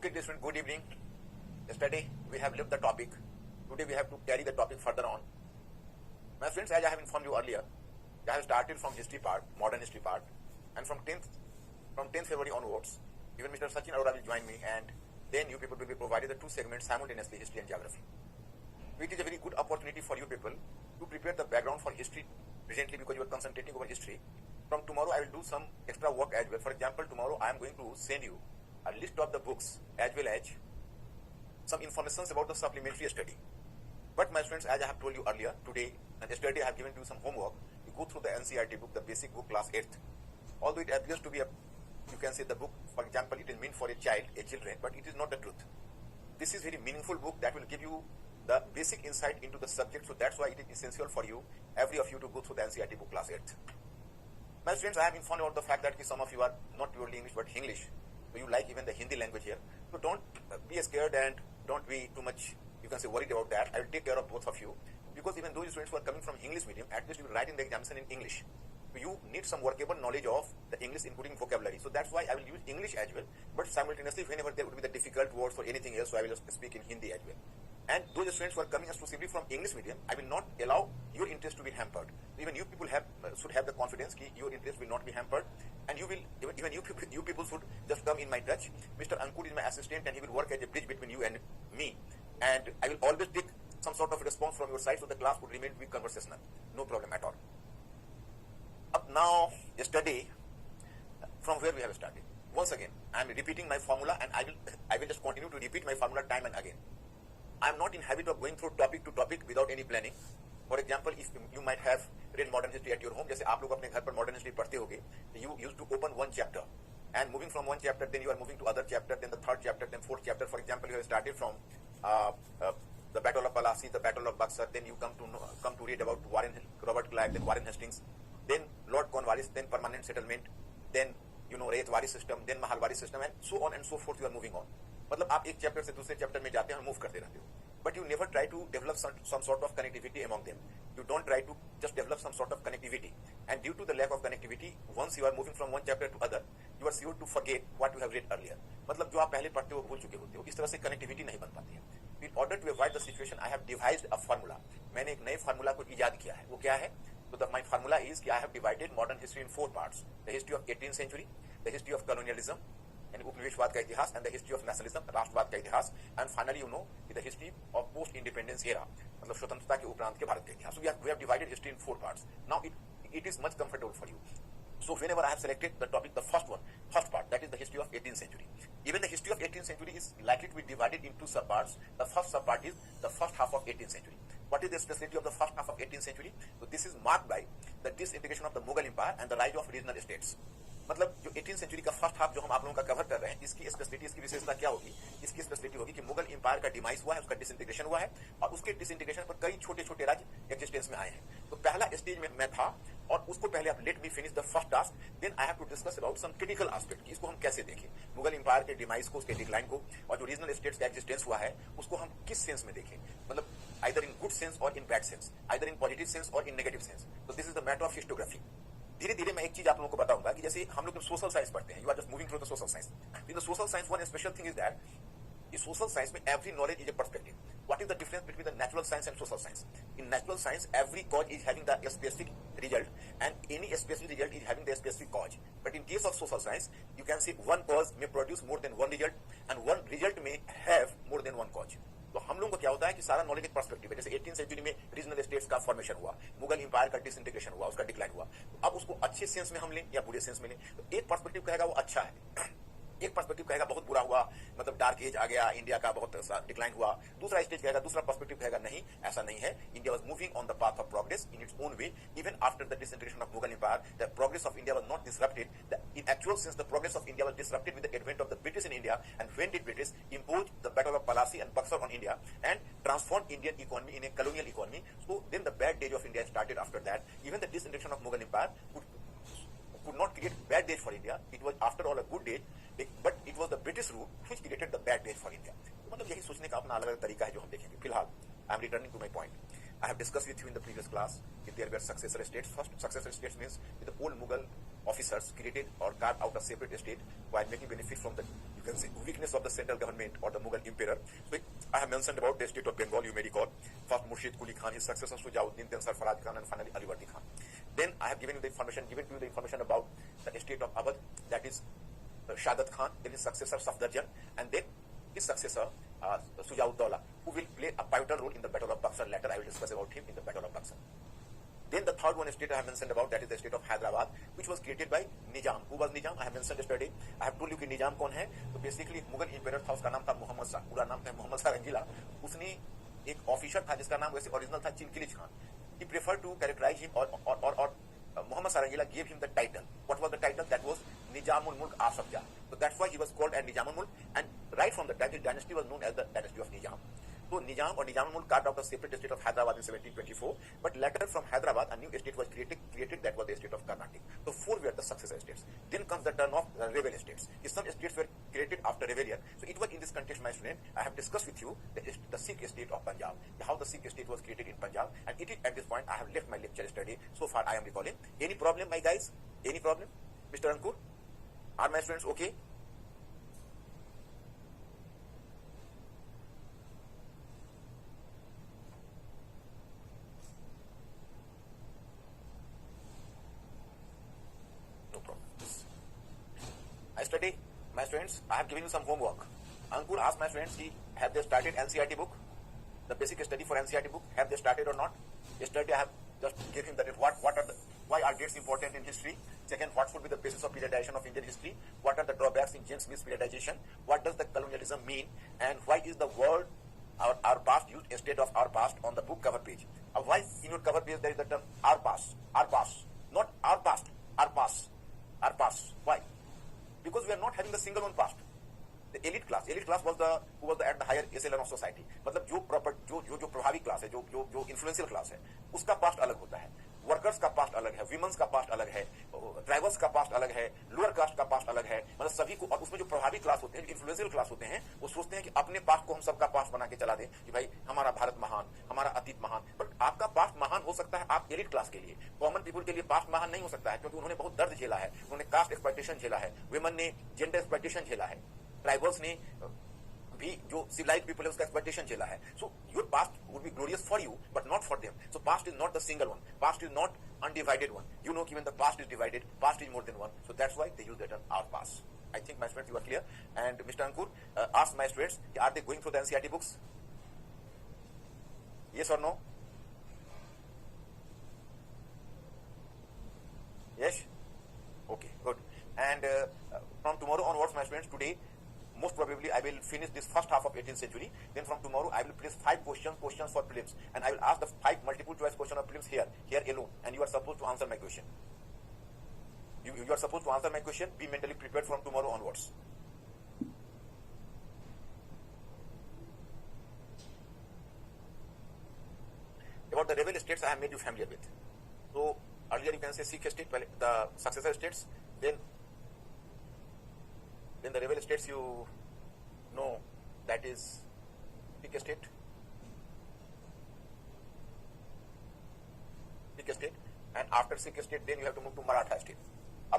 Okay, dear student, good evening. Yesterday we have left the topic. Today we have to carry the topic further on. My friends, as I have informed you earlier, I have started from history part, modern history part, and from 10th February onwards, even Mr. Sachin Arora will join me, and then you people will be provided the two segments simultaneously, history and geography. It is a very good opportunity for you people to prepare the background for history presently because you are concentrating over history. From tomorrow I will do some extra work as well. For example, tomorrow I am going to send you a list of the books as well as some information about the supplementary study. But my friends, as I have told you earlier, today and yesterday I have given you some homework. You go through the NCERT book, the basic book, class 8th. Although it appears to be you can say the book, for example, it is meant for a children, but it is not the truth. This is very meaningful book that will give you the basic insight into the subject. So that's why it is essential for you, every of you, to go through the NCERT book, class 8th. My friends, I have informed about the fact that some of you are not purely English but English. So you like even the Hindi language here. So don't be scared and don't be too much, you can say, worried about that. I will take care of both of you. Because even those students who are coming from English medium, at least you will write in the examination in English. So you need some workable knowledge of the English including vocabulary. So that's why I will use English as well. But simultaneously, whenever there would be the difficult words or anything else, so I will just speak in Hindi as well. And those students who are coming exclusively from English medium, I will not allow your interest to be hampered. Even you people should have the confidence that your interest will not be hampered, and you people should just come in my touch. Mr. Ankur is my assistant, and he will work as a bridge between you and me. And I will always take some sort of response from your side, so the class would remain be conversational. No problem at all. Up now, yesterday, from where we have started. Once again, I am repeating my formula, and I will just continue to repeat my formula time and again. I am not in habit of going through topic to topic without any planning. For example, if you might have read modern history at your home, जैसे आप लोग अपने घर पर modern history पढ़ते होगे, you used to open one chapter, and moving from one chapter, then you are moving to other chapter, then the third chapter, then fourth chapter. For example, you have started from the Battle of Plassey, the Battle of Buxar, then you come to read about Robert Clive, then Warren Hastings, then Lord Cornwallis, then permanent settlement, then Rayatwari system, then Mahalwari system, and so on and so forth. You are moving on. मतलब आप एक chapter से दूसरे chapter में जाते हैं और move करते रहते हो. But you never try to develop some sort of connectivity among them. You don't try to just develop some sort of connectivity. And due to the lack of connectivity, once you are moving from one chapter to other, you are sure to forget what you have read earlier. मतलब जो आप पहले पढ़ते हो भूल चुके होते हो. इस तरह से connectivity नहीं बन पाती है. In order to avoid the situation, I have devised a formula. मैंने एक नए फार्मूला को इजाद किया है. वो क्या है? So my formula is कि I have divided modern history in 4 parts. The history of 18th century, the history of colonialism, यानी उपनिवेशवाद का इतिहास, and the history of nationalism, राष्ट्रवाद का इतिहास, and finally the history of post independence era, मतलब स्वतंत्रता के उपरांत के भारत का इतिहास. So we have divided history in 4 parts. Now it is much comfortable for you. So whenever I have selected the topic, the first part, that is the history of 18th century. Even the history of 18th century is likely to be divided into subparts. The first subpart is the first half of 18th century. What is the speciality of the first half of 18th century? So this is marked by the disintegration of the Mughal Empire and the rise of regional states. मतलब जो 18th century का first half जो हम आप लोगों का cover कर रहे हैं, इसकी स्पेशलिटी, इसकी विशेषता क्या होगी? इसकी स्पेशलिटी होगी कि मुगल एम्पायर का डिमाइस हुआ है, उसका डिसइंटीग्रेशन हुआ है, और उसके डिसइंटीग्रेशन पर कई छोटे छोटे राज्य एग्जिस्टेंस में आए हैं. तो पहला स्टेज में मैं था, और उसको पहले आप let me finish the first task, then I have to discuss about some critical aspect, इसको हम कैसे देखें, मुगल एम्पायर के डिमाइस को, उसके डिक्लाइन को, और जो रीजनल स्टेट्स का एग्जिस्टेंस हुआ है उसको हम किस सेंस में देखें, मतलब आइदर इन गुड सेंस और in bad sense, either in positive sense और इन नेगेटिव सेंस. तो this is the matter of historiography. धीरे धीरे मैं एक चीज आप लोगों को बताऊंगा कि जैसे हम लोग सोशल साइंस पढ़ते हैं, you are just moving through the social science. In the social science one special thing is that in social science में every knowledge is a perspective. What is the difference between the natural science and social science? In natural science, every cause is having the specific result, and any specific result is having the specific cause. But in case of social science, you can see one cause may produce more than one result, and one result may have more than one cause. तो हम लोगों को क्या होता है कि सारा knowledge एक पर्सपेक्टिव है. जैसे 18th सेंचुरी में रीजनल स्टेट्स का फॉर्मेशन हुआ, मुगल एम्पायर का डिसइंटीग्रेशन हुआ, उसका डिक्लाइन हुआ. तो अब उसको अच्छे सेंस में हम लें या बुरे सेंस में लें. तो एक पर्सपेक्टिव कहेगा वो अच्छा है, एक पर्सपेक्टिव कहेगा बहुत बुरा हुआ, मतलब डार्क एज आ गया, इंडिया का बहुत डिक्लाइन हुआ. दूसरा स्टेज कहेगा, दूसरा पर्सपेक्टिव कहेगा नहीं, ऐसा नहीं है, India was moving on the path of progress in its own way. Even after the disintegration of Mughal empire, the progress of India was not disrupted. In actual sense the progress of India was disrupted with the advent of the British in India. And when did British impose the battle of Plassey and Buxar on India and transform Indian economy in a colonial economy, so then the bad days of India started after that. Even the disintegration of Mughal empire could not create bad days for India. It was after all a good day, but it was the British rule which created the bad days for India. तो मतलब यही सोचने का अपना अलग अलग तरीका है जो हम देखेंगे. फिलहाल I am returning to my point. I have discussed with you in the previous class that there were successor states. First, successor states means the old Mughal officers created or carved out a separate state while making benefit from the you can say, weakness of the central government or the Mughal emperor. So I have mentioned about the state of Bengal, you may recall. First Murshid Quli Khan, his successor Sujauddin, then Sarfaraj Khan, and finally Alivardi Khan. Then I have given you the information about the state of Awadh, that is Shadat Khan, then his successor Safdarjung, and then his successor Sujauddaulah, who will play a pivotal role in the Battle of Buxar. Later I will discuss about him in the Battle of Buxar. Then the third one state I have mentioned about, that is the state of Hyderabad, which was created by Nizam. Who was Nizam? I have mentioned yesterday. I have told you कि निजाम कौन है. तो basically Mughal emperor था, उसका नाम था मोहम्मद शाह, पूरा नाम था मोहम्मद शाह रंगीला. उसने एक ऑफिसर था जिसका नाम वैसे ओरिजिनल था चिनकिलिज Khan. He preferred to characterize him or Muhammad Shah Rangila gave him the title. What was the title? That was Nizamul Mulk Asaf Jah. So that's why he was called as Nizamul Mulk, and right from the time his dynasty was known as the dynasty of Nizam. So Nizam or Nizamul Mulk carved out a separate state of Hyderabad in 1724, but later from Hyderabad a new state was created, that was the state of Carnatic. So four were the successor states. Then comes the turn of rebel states. Some states were created after rebellion. So it was in this context, my student, I have discussed with you the Sikh state of Punjab, how the Sikh state was created in Punjab, and it is at this point I have left my lecture yesterday. So far I am recalling. Any problem, my guys? Any problem? Mr. Ankur? Are my students okay? Yesterday, my students, I have given you some homework. Ankur asked my students, have they started NCERT book? The basic study for NCERT book, have they started or not? Yesterday I have just given him that why are dates important in history? Second, what should be the basis of periodization of Indian history? What are the drawbacks in James Smith's periodization? What does the colonialism mean? And why is the word our past used instead of our past on the book cover page? Why in your cover page there is the term our past, not our past, our past. Why? Because we are not having the single one past. The elite class was who was at the higher echelon of society. मतलब जो प्रभावी class है, जो influential class है, उसका past अलग होता है. वर्कर्स का पास्ट अलग है, विमेंस का पास्ट अलग है, ट्राइबल्स का पास्ट अलग है, लोअर कास्ट का पास्ट अलग है. मतलब सभी को, और उसमें जो प्रभावी क्लास होते हैं, इन्फ्लुएंशियल क्लास होते हैं, वो सोचते हैं कि अपने पास्ट को हम सबका पास्ट बना के चला दें कि भाई हमारा भारत महान, हमारा अतीत महान. बट आपका पास्ट महान हो सकता है आप एलिट क्लास के लिए, कॉमन पीपल के लिए पास्ट महान नहीं हो सकता है, क्योंकि उन्होंने बहुत दर्द झेला है, उन्होंने कास्ट एक्सप्लॉयटेशन झेला है, वुमेन ने जेंडर एक्सप्लॉयटेशन झेला है, ट्राइबल्स ने भी जो सिविलाइज्ड पीपल है उसका एक्सप्लॉयटेशन झेला है. So your past would be glorious for you but not for them. So past is not the single one, past is not undivided one. You know, even the past is divided, past is more than one. So that's why they use the term our past. I think my students, you are clear. And Mr. Ankur asked my students, are they going through the NCERT books? Yes or no? Yes? Okay, good. And from tomorrow onwards, my students, today, most probably I will finish this first half of 18th century. Then from tomorrow I will place 5 questions for prelims, and I will ask the 5 multiple choice question of prelims here alone, and you are supposed to answer my question. You are supposed to answer my question. Be mentally prepared from tomorrow onwards. About the rebel states I have made you familiar with. So earlier you can say Sikh state, the successor states, then the rebel states you know, that is Sikh state, and after Sikh state then you have to move to Maratha state.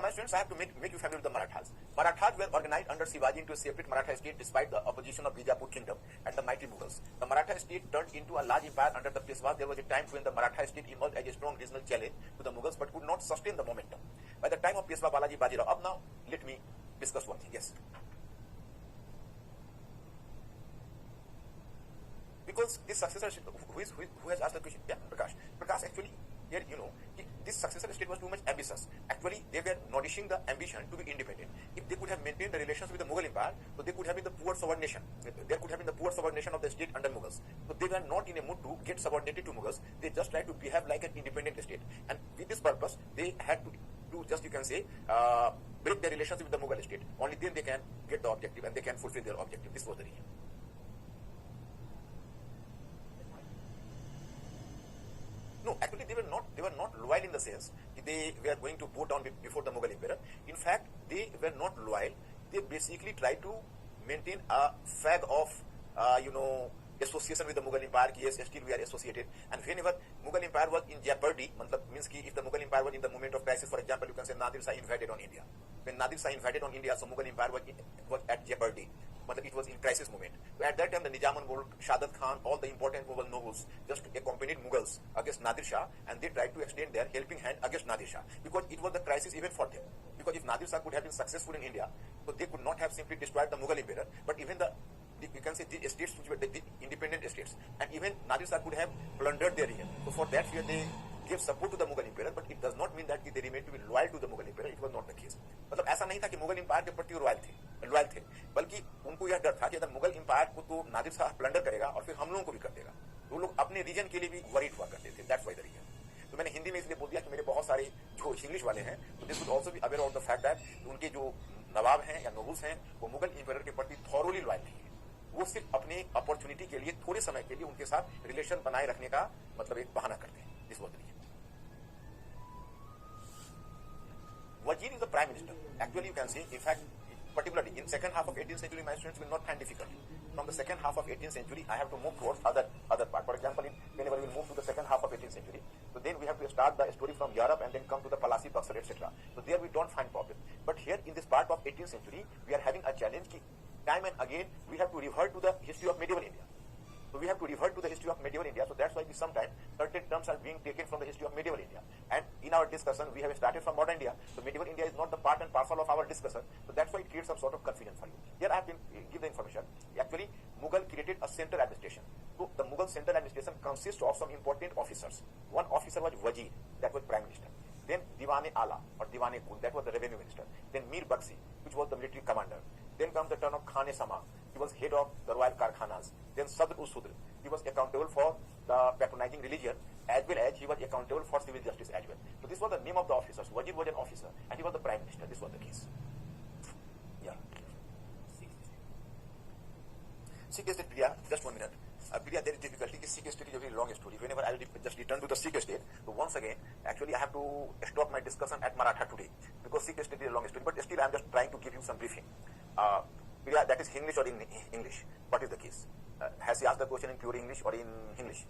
My students, I have to make you familiar with the Marathas. Marathas were organized under Shivaji into a separate Maratha state despite the opposition of Bijapur kingdom and the mighty Mughals. The Maratha state turned into a large empire under the Peshwas. There was a time when the Maratha state emerged as a strong regional challenge to the Mughals but could not sustain the momentum. By the time of Peshwa Balaji Bajirao, now let me discuss one thing. Yes. Because this successor state, who has asked the question? Yeah, Prakash actually, here you know, this successor state was too much ambitious. Actually, they were nourishing the ambition to be independent. If they could have maintained the relations with the Mughal Empire, so they could have been the poor subordination. There could have been the poor subordination of the state under Mughals. So they were not in a mood to get subordinated to Mughals. They just tried to behave like an independent state. And with this purpose, they had to just, you can say, break their relations with the Mughal state. Only then they can get the objective and they can fulfill their objective. This was the reason. No, actually they were not loyal in the sense they were going to bow down before the Mughal emperor. In fact, they were not loyal. They basically tried to maintain a flag of association with the Mughal Empire. Yes, still we are associated. And whenever Mughal Empire was in jeopardy, means if the Mughal Empire was in the moment of crisis, for example, you can say Nadir Shah invaded on India. when Nadir Shah invaded on India, so Mughal Empire was at jeopardy. It was in crisis moment. So at that time, the Nizaman world, Shadat Khan, all the important Mughal nobles just accompanied Mughals against Nadir Shah, and they tried to extend their helping hand against Nadir Shah, because it was the crisis even for them. Because if Nadir Shah could have been successful in India, so they could not have simply destroyed the Mughal emperor, but even you can say the estates which were the independent estates, and even Nadir Shah could have plundered their region. So for that fear, they gave support to the Mughal emperor, but it does not mean that they remained to be loyal to the Mughal emperor. It was not the case. मतलब ऐसा नहीं था कि Mughal empire के प्रति loyal थे, बल्कि उनको यह डर था कि अगर मुगल एम्पायर को तो नादिर शाह प्लंडर करेगा और फिर हम लोगों को भी कर देगा, तो लोग अपने रीजन के लिए भी वरीड हुआ करते थे. That's why the reason. तो मैंने हिंदी में इसलिए बोल दिया कि मेरे बहुत सारे जो इंग्लिश वाले हैं, तो this would also be aware of the fact that उनके जो नवाब हैं या नोबल्स हैं, वो मुगल एम्पायर के प्रति थॉरोली लॉयल नहीं है. वो सिर्फ अपने अपॉर्चुनिटी के लिए थोड़े समय के लिए उनके साथ रिलेशन बनाए रखने का मतलब एक बहाना करते हैं. This was the reason. Wazir is the prime minister. Actually, you can see, in fact, particularly in second half of 18th century, my students will not find difficulty. From the second half of 18th century, I have to move towards other part. For example, whenever we will move to the second half of 18th century, so then we have to start the story from Europe and then come to the Palasi, Buxar, etc. So there we don't find problem. But here in this part of 18th century, we are having a challenge. Time and again, we have to revert to the history of medieval India. So we have to revert to the history of medieval India. So that's why we sometimes certain terms are being taken from the history of medieval India. And in our discussion, we have started from modern India. So medieval India is not the part and parcel of our discussion. So that's why it creates some sort of confusion for you. Here I have been give the information. Actually, Mughal created a central administration. So the Mughal central administration consists of some important officers. One officer was Wazir, that was prime minister. Then Diwan-e-Ala or Diwan-e-Kul, that was the revenue minister. Then Mir Bakshi, which was the military commander. Then comes the turn of Khan-e-Sama. He was head of the royal Karkhanas. Then Sadr-ud-Sudr. He was accountable for the patronizing religion, as well as he was accountable for civil justice as well. So this was the name of the officers. Wazir was an officer and he was the prime minister. This was the case. Yeah. Sikh state, Priya, just 1 minute. Priya, there is difficulty. Sikh state is a very long story. Whenever I will just return to the Sikh state, so once again, actually I have to stop my discussion at Maratha today, because Sikh state is a long story. But still I am just trying to give you some briefing. Priya, that is English or in English? What is the case? Has he asked the question in pure English or in English?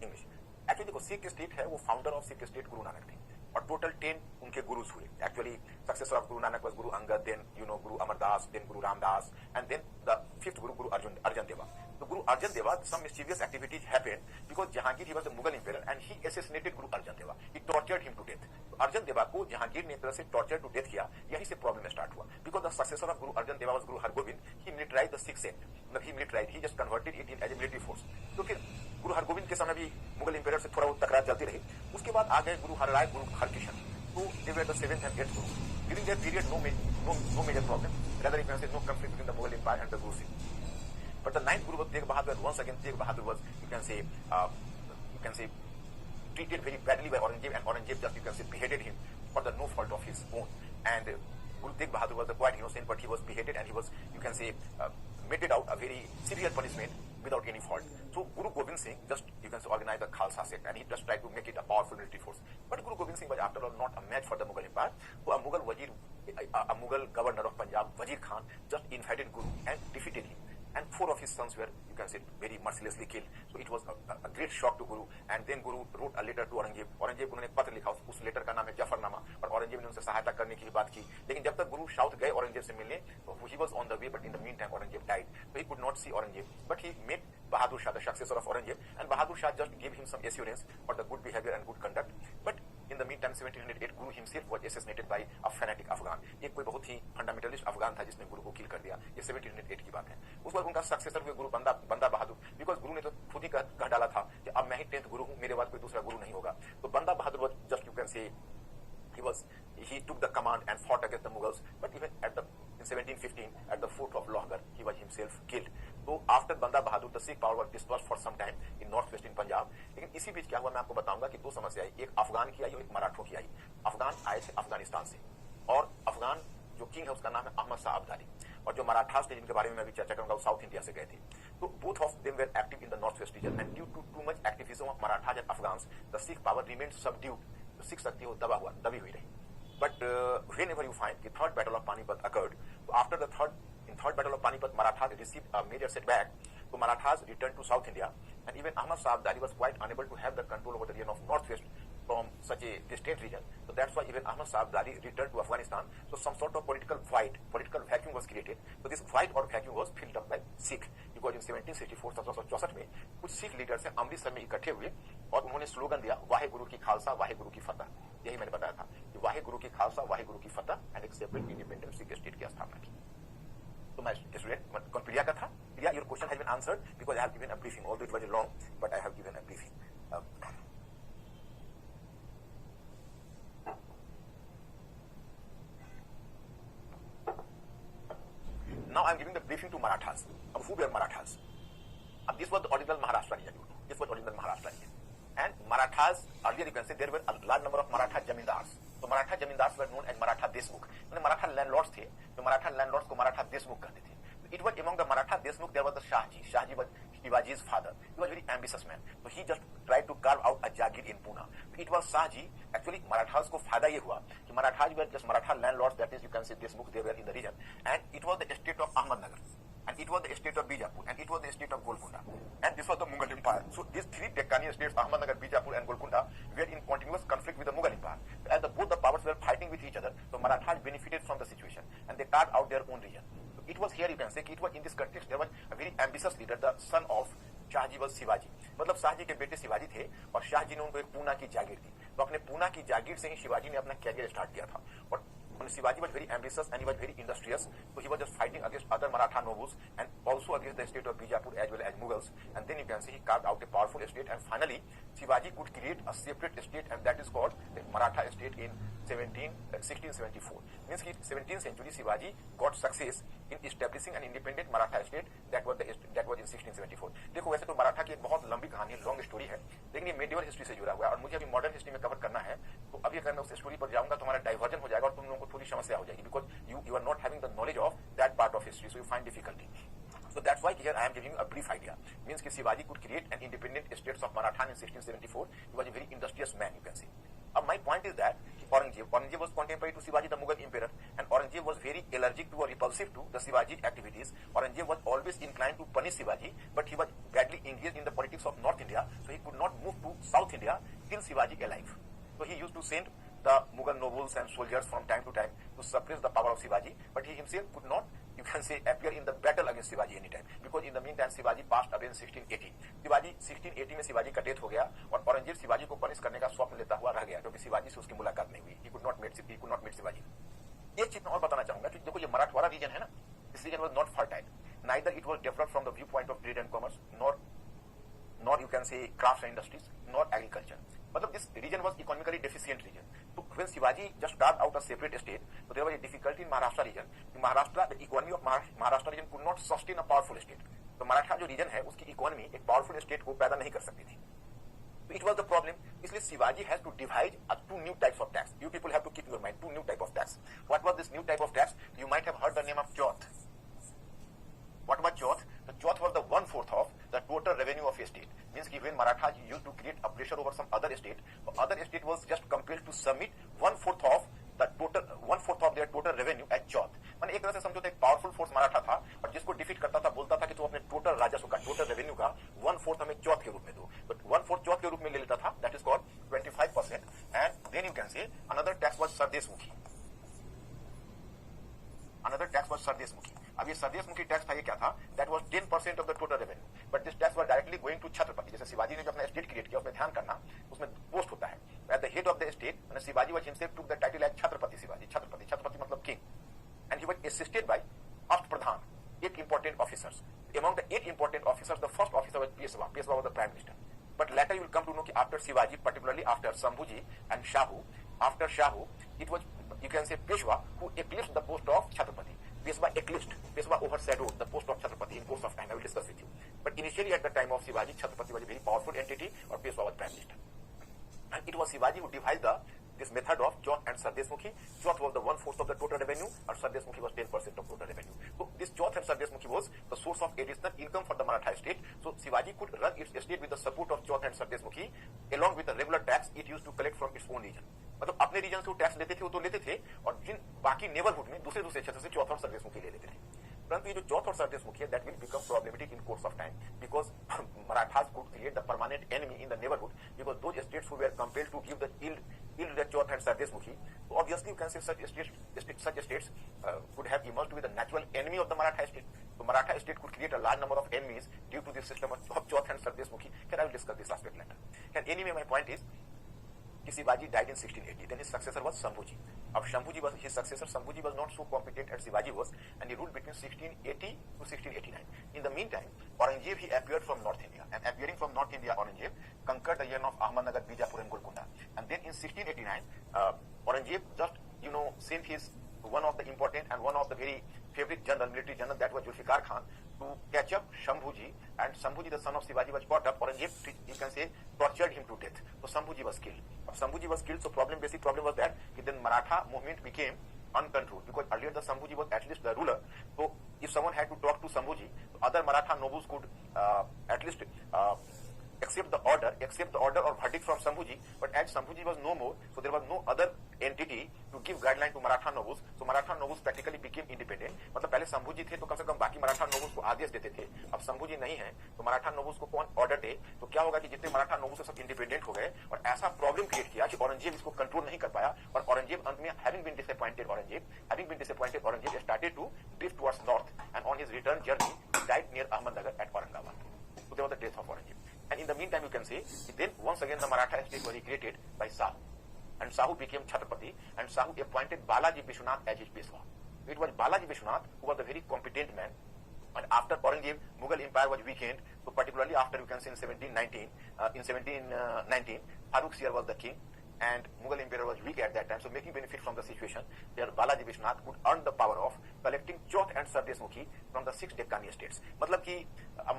English. Actually देखो, Sikh state है, वो founder of Sikh state Guru Nanak थे, और total 10 उनके गुरुज हुए. Actually successor of Guru Nanak was Guru Angad, then Guru Amardas, then Guru Ramdas, and then the fifth Guru Arjan देवा. तो गुरु अर्जन देवा, some mischievous activities happened because Jahangir, he was the Mughal emperor and he assassinated Guru Arjan Deva. He tortured him to death. तो अर्जन देवा को जहांगीर ने एक तरह से टॉर्चर टू डेथ किया. यही से प्रॉब्लम स्टार्ट हुआ. Because the successor of Guru Arjan Deva was Guru Hargobind. He militarized the Sikh sect. मतलब he militarized, he just converted it in as a military force. तो फिर गुरु हरगोविंद के समय भी मुगल इंपेरियर से थोड़ा वो तकरार चलती रही. उसके बाद आ गए गुरु हरराय, गुरु हरकिशन. तो दे were the 7th and 8th Guru. During that period no major problem. Rather, you can say no conflict between the Mughal Empire and the Guru Sikh. But the 9th Guru was Tegh Bahadur. Once again, Tegh Bahadur was, you can say, treated very badly by Aurangzeb, and Aurangzeb just, you can say, beheaded him for the no fault of his own. And Guru Tegh Bahadur was quite innocent, but he was beheaded and he was, you can say, meted out a very severe punishment without any fault. So Guru Gobind Singh just, you can say, organized the Khalsa sect, and he just tried to make it a powerful military force. But Guru Gobind Singh was after all not a match for the Mughal Empire. So a Mughal governor of Punjab, Wazir Khan, just invaded Guru and defeated him. And 4 of his sons were, you can say, very mercilessly killed. So it was a great shock to Guru. And then Guru wrote a letter to Aurangzeb. Aurangzeb को उन्होंने पत्र लिखा, उस letter का नाम है जफरनामा, और औरंगजेब ने उनसे सहायता करने की बात की. लेकिन जब तक गुरु साउथ गए औरंगजेब से मिलने, he was on the way, but in the meantime Aurangzeb died. So he could not see Aurangzeb. But he met Bahadur Shah, the successor of Aurangzeb, and Bahadur Shah just gave him some assurance for the good behavior and good conduct. But in the meantime, 1708, Guru himself was assassinated by a fanatic Afghan. एक कोई बहुत ही fundamentalist Afghan था जिसने गुरु को किल कर दिया. ये 1708 की बात है. उस वक्त उनका सक्सेसर हुए गुरु बंदा बहादुर, बिकॉज गुरु ने तो खुद ही कह डाला था कि अब मैं ही 10th गुरु हूं, मेरे बाद कोई दूसरा गुरु नहीं होगा. तो बंदा बहादुर was just, you can say, he took the command and fought against the Mughals. But even in 1715, at the foot of Lohgar, he was himself killed. So after Banda Bahadur, the Sikh power was dispersed for some time in northwest in Punjab. लेकिन इसी बीच क्या हुआ मैं आपको बताऊंगा कि 2 समस्या आई. एक अफगान की आई और एक मराठों की आई. अफगान आए थे अफगानिस्तान से, और अफगान जो किंग है उसका नाम है अहमद शाह अब्दाली, और जो मराठास थे जिनके बारे में मैं अभी चर्चा करूंगा वो साउथ इंडिया से गए थे. तो both of them were active in the northwest region, and due to too much activism of Marathas and Afghans, the Sikh power remained subdued. तो सिख शक्ति वो दबी हुई रही. But whenever you find the third battle of Panipat occurred, so after the third battle of Panipat, Marathas received a major setback. So Marathas returned to South India, and even Ahmad Shah Abdali was quite unable to have the control over the region of northwest from such a distant region. So that's why even Ahmad Shah Abdali returned to Afghanistan. So some sort of political void, political vacuum was created. So this void or vacuum was filled up by Sikh. Because in 1764 1764 में कुछ Sikh leaders हैं अमृतसर में इकट्ठे हुए और उन्होंने slogan दिया वाहे गुरु की खालसा वाहे गुरु की फतह। यही मैंने बताया था कि वाहे गुरु की खालसा वाहे गुरु की फतह एंड एक सेपरेट इंडिपेंडेंट सिख स्टेट की स्थापना की। तो मैं स्टूडेंट कौन प्रिया का था? Priya, your question has been answered because I have given a briefing, although it was long but I have given a briefing. Now I am giving the briefing to Marathas. Of who were Marathas? This was the original Maharashtra region. This was original Maharashtra region. And Marathas, earlier you can say there were a large number of Maratha Jamindars. So Maratha Jamindars were known as Maratha Deshmukh. Maratha landlords थे, तो Maratha landlords को Maratha Deshmukh कहते थे. It was among the Maratha Deshmukh there was the Shahji. Shahji was Shivaji's father. He was a very ambitious man. So he just tried to carve out a Jagir in Pune. It was Shahji. Actually Marathas को फायदा ये हुआ कि Marathas were just Maratha landlords, that is you can say Deshmukh, they were in the region. And it was the estate of Ahmednagar. And it was the estate of Bijapur. And it was the estate of Golconda. And this was the Mughal Empire. So these three Deccani estates, Ahmednagar, Bijapur and Golconda, were in continuous conflict with the Mughal Empire. As both the powers were fighting with each other, so Marathas benefited from the situation. And they carved out their own region. It was here you can say it was in this context there was a very ambitious leader, the son of Shahaji was Shivaji. मतलब शाहजी के बेटे शिवाजी थे और शाहजी ने उनको एक पूना की जागीर दी। तो अपने पूना की जागीर से ही शिवाजी ने अपना कैरियर स्टार्ट किया था। और Shivaji was very ambitious and he was very industrious, so he was just fighting against other Maratha nobles and also against the state of Bijapur as well as Mughals. And then you can see he carved out a powerful state, and finally Shivaji could create a separate state, and that is called the Maratha state in 1674. Means in 17th century Shivaji got success in establishing an independent Maratha state that was in 1674. देखो वैसे तो मराठा की एक बहुत लंबी कहानी है, long story है, लेकिन ये मेडिवल हिस्ट्री से जुड़ा हुआ है और मुझे अभी मॉडर्न हिस्ट्री में कवर करना है। तो अभी अगर मैं उस स्टोरी पर जाऊंगा तो हमारा डाइवर्जन हो जाएगा और तुम लोगों को थोड़ी समस्या हो जाएगी, because you are not having the knowledge of that part of history, so you find difficulty. So that's why here I am giving you a brief idea. Means कि Shivaji could create an independent states of Maratha in 1674. He was a very industrious man, you can see. My point is that Aurangzeb was contemporary to Shivaji, the Mughal emperor, and Aurangzeb was very allergic to or repulsive to the Shivaji activities. Aurangzeb was always inclined to punish Shivaji, but he was badly engaged in the politics of North India, so he could not move to South India till Shivaji alive. So he used to send the Mughal nobles and soldiers from time to time to suppress the power of Shivaji, but he himself could not, you can say, appear in the battle against Shivaji anytime, because in the meantime Shivaji passed away in 1680. Shivaji 1680 में शिवाजी का death हो गया और औरंगजेब शिवाजी को punish करने का स्वप्न लेता हुआ रह गया, क्योंकि शिवाजी से उसकी मुलाकात नहीं हुई। He could not meet Shivaji. एक चीज मैं और बताना चाहूंगा कि देखो ये मराठवाड़ा रीजन है ना, this region was not fertile, neither it was developed from the viewpoint of trade and commerce, nor you can say crafts and industries, nor agriculture. मतलब this region was economically deficient region. So when Shivaji just carved out a separate state, so there was a difficulty in Maharashtra region. In Maharashtra, the economy of Maharashtra region could not sustain a powerful state. तो Maratha जो region है उसकी economy एक powerful state को पैदा नहीं कर सकती थी. So it was the problem. इसलिए Shivaji has to divide two new types of tax. You people have to keep in your mind two new type of tax. What was this new type of tax? You might have heard the name of Chauth. What was Chauth? The Chauth was the 1/4 of the total revenue of a state. Means when Marathas used to create a pressure over some other state, the other state was just compelled to submit 1/4 of their total revenue as Chauth. मैंने एक तरह से समझो तो एक powerful force Maratha था और जिसको डिफीट करता था बोलता था कि तू अपने टोटल राजस्व का, टोटल रेवेन्यू का 1/4 हमें चौथ के रूप में दो, बट 1/4 चौथ के रूप में ले लेता था, that is called 25%. And then you can say another tax was Sardeshmukhi. Another tax was Sardeshmukhi. अब ये सरदेशमुखी टैक्स था, ये क्या था? That was 10% of the total revenue, but this tax was directly going to Chhatrapati. जैसे शिवाजी ने जो अपना स्टेट क्रिएट किया उसमें ध्यान करना, उसमें पोस्ट होता है at the head of the state. Shivaji was himself took the title as Chhatrapati Shivaji. Chhatrapati मतलब king. And he was assisted by 8 Pradhan, 8 important officers. Among the 8 important officers, the first officer was Peshwa. Peshwa was the prime minister. But later you will come to know that after Shivaji, particularly after Shambhuji and Shahu, after Shahu, it was, you can say, Peshwa who eclipsed the post of Chhatrapati. Peshwa overshadowed the post of Chhatrapati in course of time. I will discuss with you. But initially at the time of Shivaji, Chhatrapati was a very powerful entity, or Peshwa was prime minister. And it was Shivaji who devised this method of Chauth and Sardeshmukhi. Chauth was the 1/4 of the total revenue, and Sardeshmukhi was 10% of total revenue. So this Chauth and Sardeshmukhi was the source of additional income for the Maratha state. So Shivaji could run its state with the support of Chauth and Sardeshmukhi, along with the regular tax it used to collect from its own region. मतलब अपने reason से वो tax लेते थे, वो तो लेते थे, और जिन बाकी नेबरहुड में दूसरे क्षेत्र से चौथ और सरदेशमुखी ले लेते थे. परंतु ये जो चौथ और सरदेश मुखी है, that will become problematic in course of time because Marathas could create the permanent enemy in the neighbourhood because those states who were compelled to give the yield the Chauth and Sardesh Mukhi. So obviously you can say such states could have emerged to be the natural enemy of the Maratha state. So Maratha state could create a large number of enemies due to this system of Chauth and Sardesh Mukhi. Can I will discuss this aspect later. And anyway, my point is, Shivaji died in 1680. Then his successor was Shambhuji. Shambhuji was his successor. Shambhuji was not so competent as Shivaji was, and he ruled between 1680 to 1689. In the meantime, Aurangzeb he appeared from North India, and appearing from North India, Aurangzeb conquered the realm of Ahmednagar, Bijapur, and Golconda. And then in 1689, Aurangzeb just sent his one of the important and one of the very favorite general, military general, that was Zulfikar Khan, to catch up Shambhuji, and Shambhuji, the son of Shivaji, was caught up. Aurangzeb, you can say, tortured him to death. So Shambhuji was killed. Shambhuji was killed, so basic problem was that then Maratha movement became uncontrolled, because earlier the Shambhuji was at least the ruler. So if someone had to talk to Shambhuji, other Maratha nobles could at least accept the order or verdict from Shambhuji. But as Shambhuji was no more, so there was no other entity to give guideline to Maratha nobles. So Maratha nobles practically became independent. मतलब पहले शंभुजी थे तो कम से कम बाकी Maratha nobles को आदेश देते थे. अब शंभुजी नहीं है तो मराठा नोबल्स को कौन ऑर्डर दे? तो क्या होगा कि जितने मराठा नोबल्स सब इंडिपेंडेंट हो गए, और ऐसा प्रॉब्लम क्रिएट किया कि औरंगजेब इसको कंट्रोल नहीं कर पाया, और औरंगजेब अंत में having been disappointed Aurangzeb started to drift towards north, and on his return journey he died near Ahmednagar at Aurangabad. So there was the death of Aurangzeb. And in the meantime, you can say, then once again the Maratha state was recreated by Sahu. And Sahu became Chhatrapati, and Sahu appointed Balaji Vishwanath as his Peshwa. It was Balaji Vishwanath who was a very competent man. And after Aurangzeb, Mughal Empire was weakened. So particularly after, you can say, in 1719, Farrukh Sir was the king, and Mughal Emperor was weak at that time. So making benefit from the situation, there Balaji Vishwanath could earn the power of collecting Chauth and Sardesh Mukhi from the 6 Deccani states. मतलब कि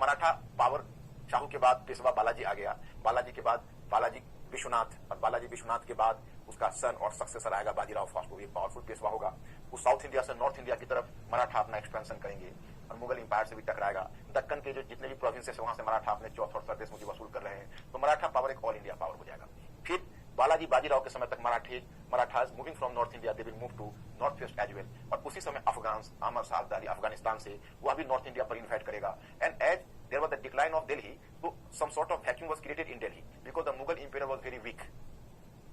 Maratha power Shahu के बाद पेशवा बालाजी आ गया, बालाजी के बाद बालाजी विश्वनाथ, और बालाजी विश्वनाथ के बाद उसका सन और सक्सेसर आएगा बाजीराव फर्स्ट, वो एक पावरफुल पेशवा होगा. वो साउथ इंडिया से नॉर्थ इंडिया की तरफ मराठा अपना एक्सपेंशन करेंगे और मुगल इंपायर से भी टकराएगा. दक्कन के जो जितने भी प्रोविंसेस वहां से मराठा अपने चौथ और सरदेश मुखी वसूल कर रहे हैं, तो मराठा पावर एक ऑल इंडिया पावर हो जाएगा. फिर बालाजी बाजीराव के समय तक Marathas moving from north India they will move to north west as well. और उसी समय अफगान अहमद शाह अब्दाली अफगानिस्तान से वह भी नॉर्थ इंडिया पर इन्वाइट करेगा. And as there was the decline of Delhi, so some sort of vacuum was created in Delhi because the Mughal emperor was very weak.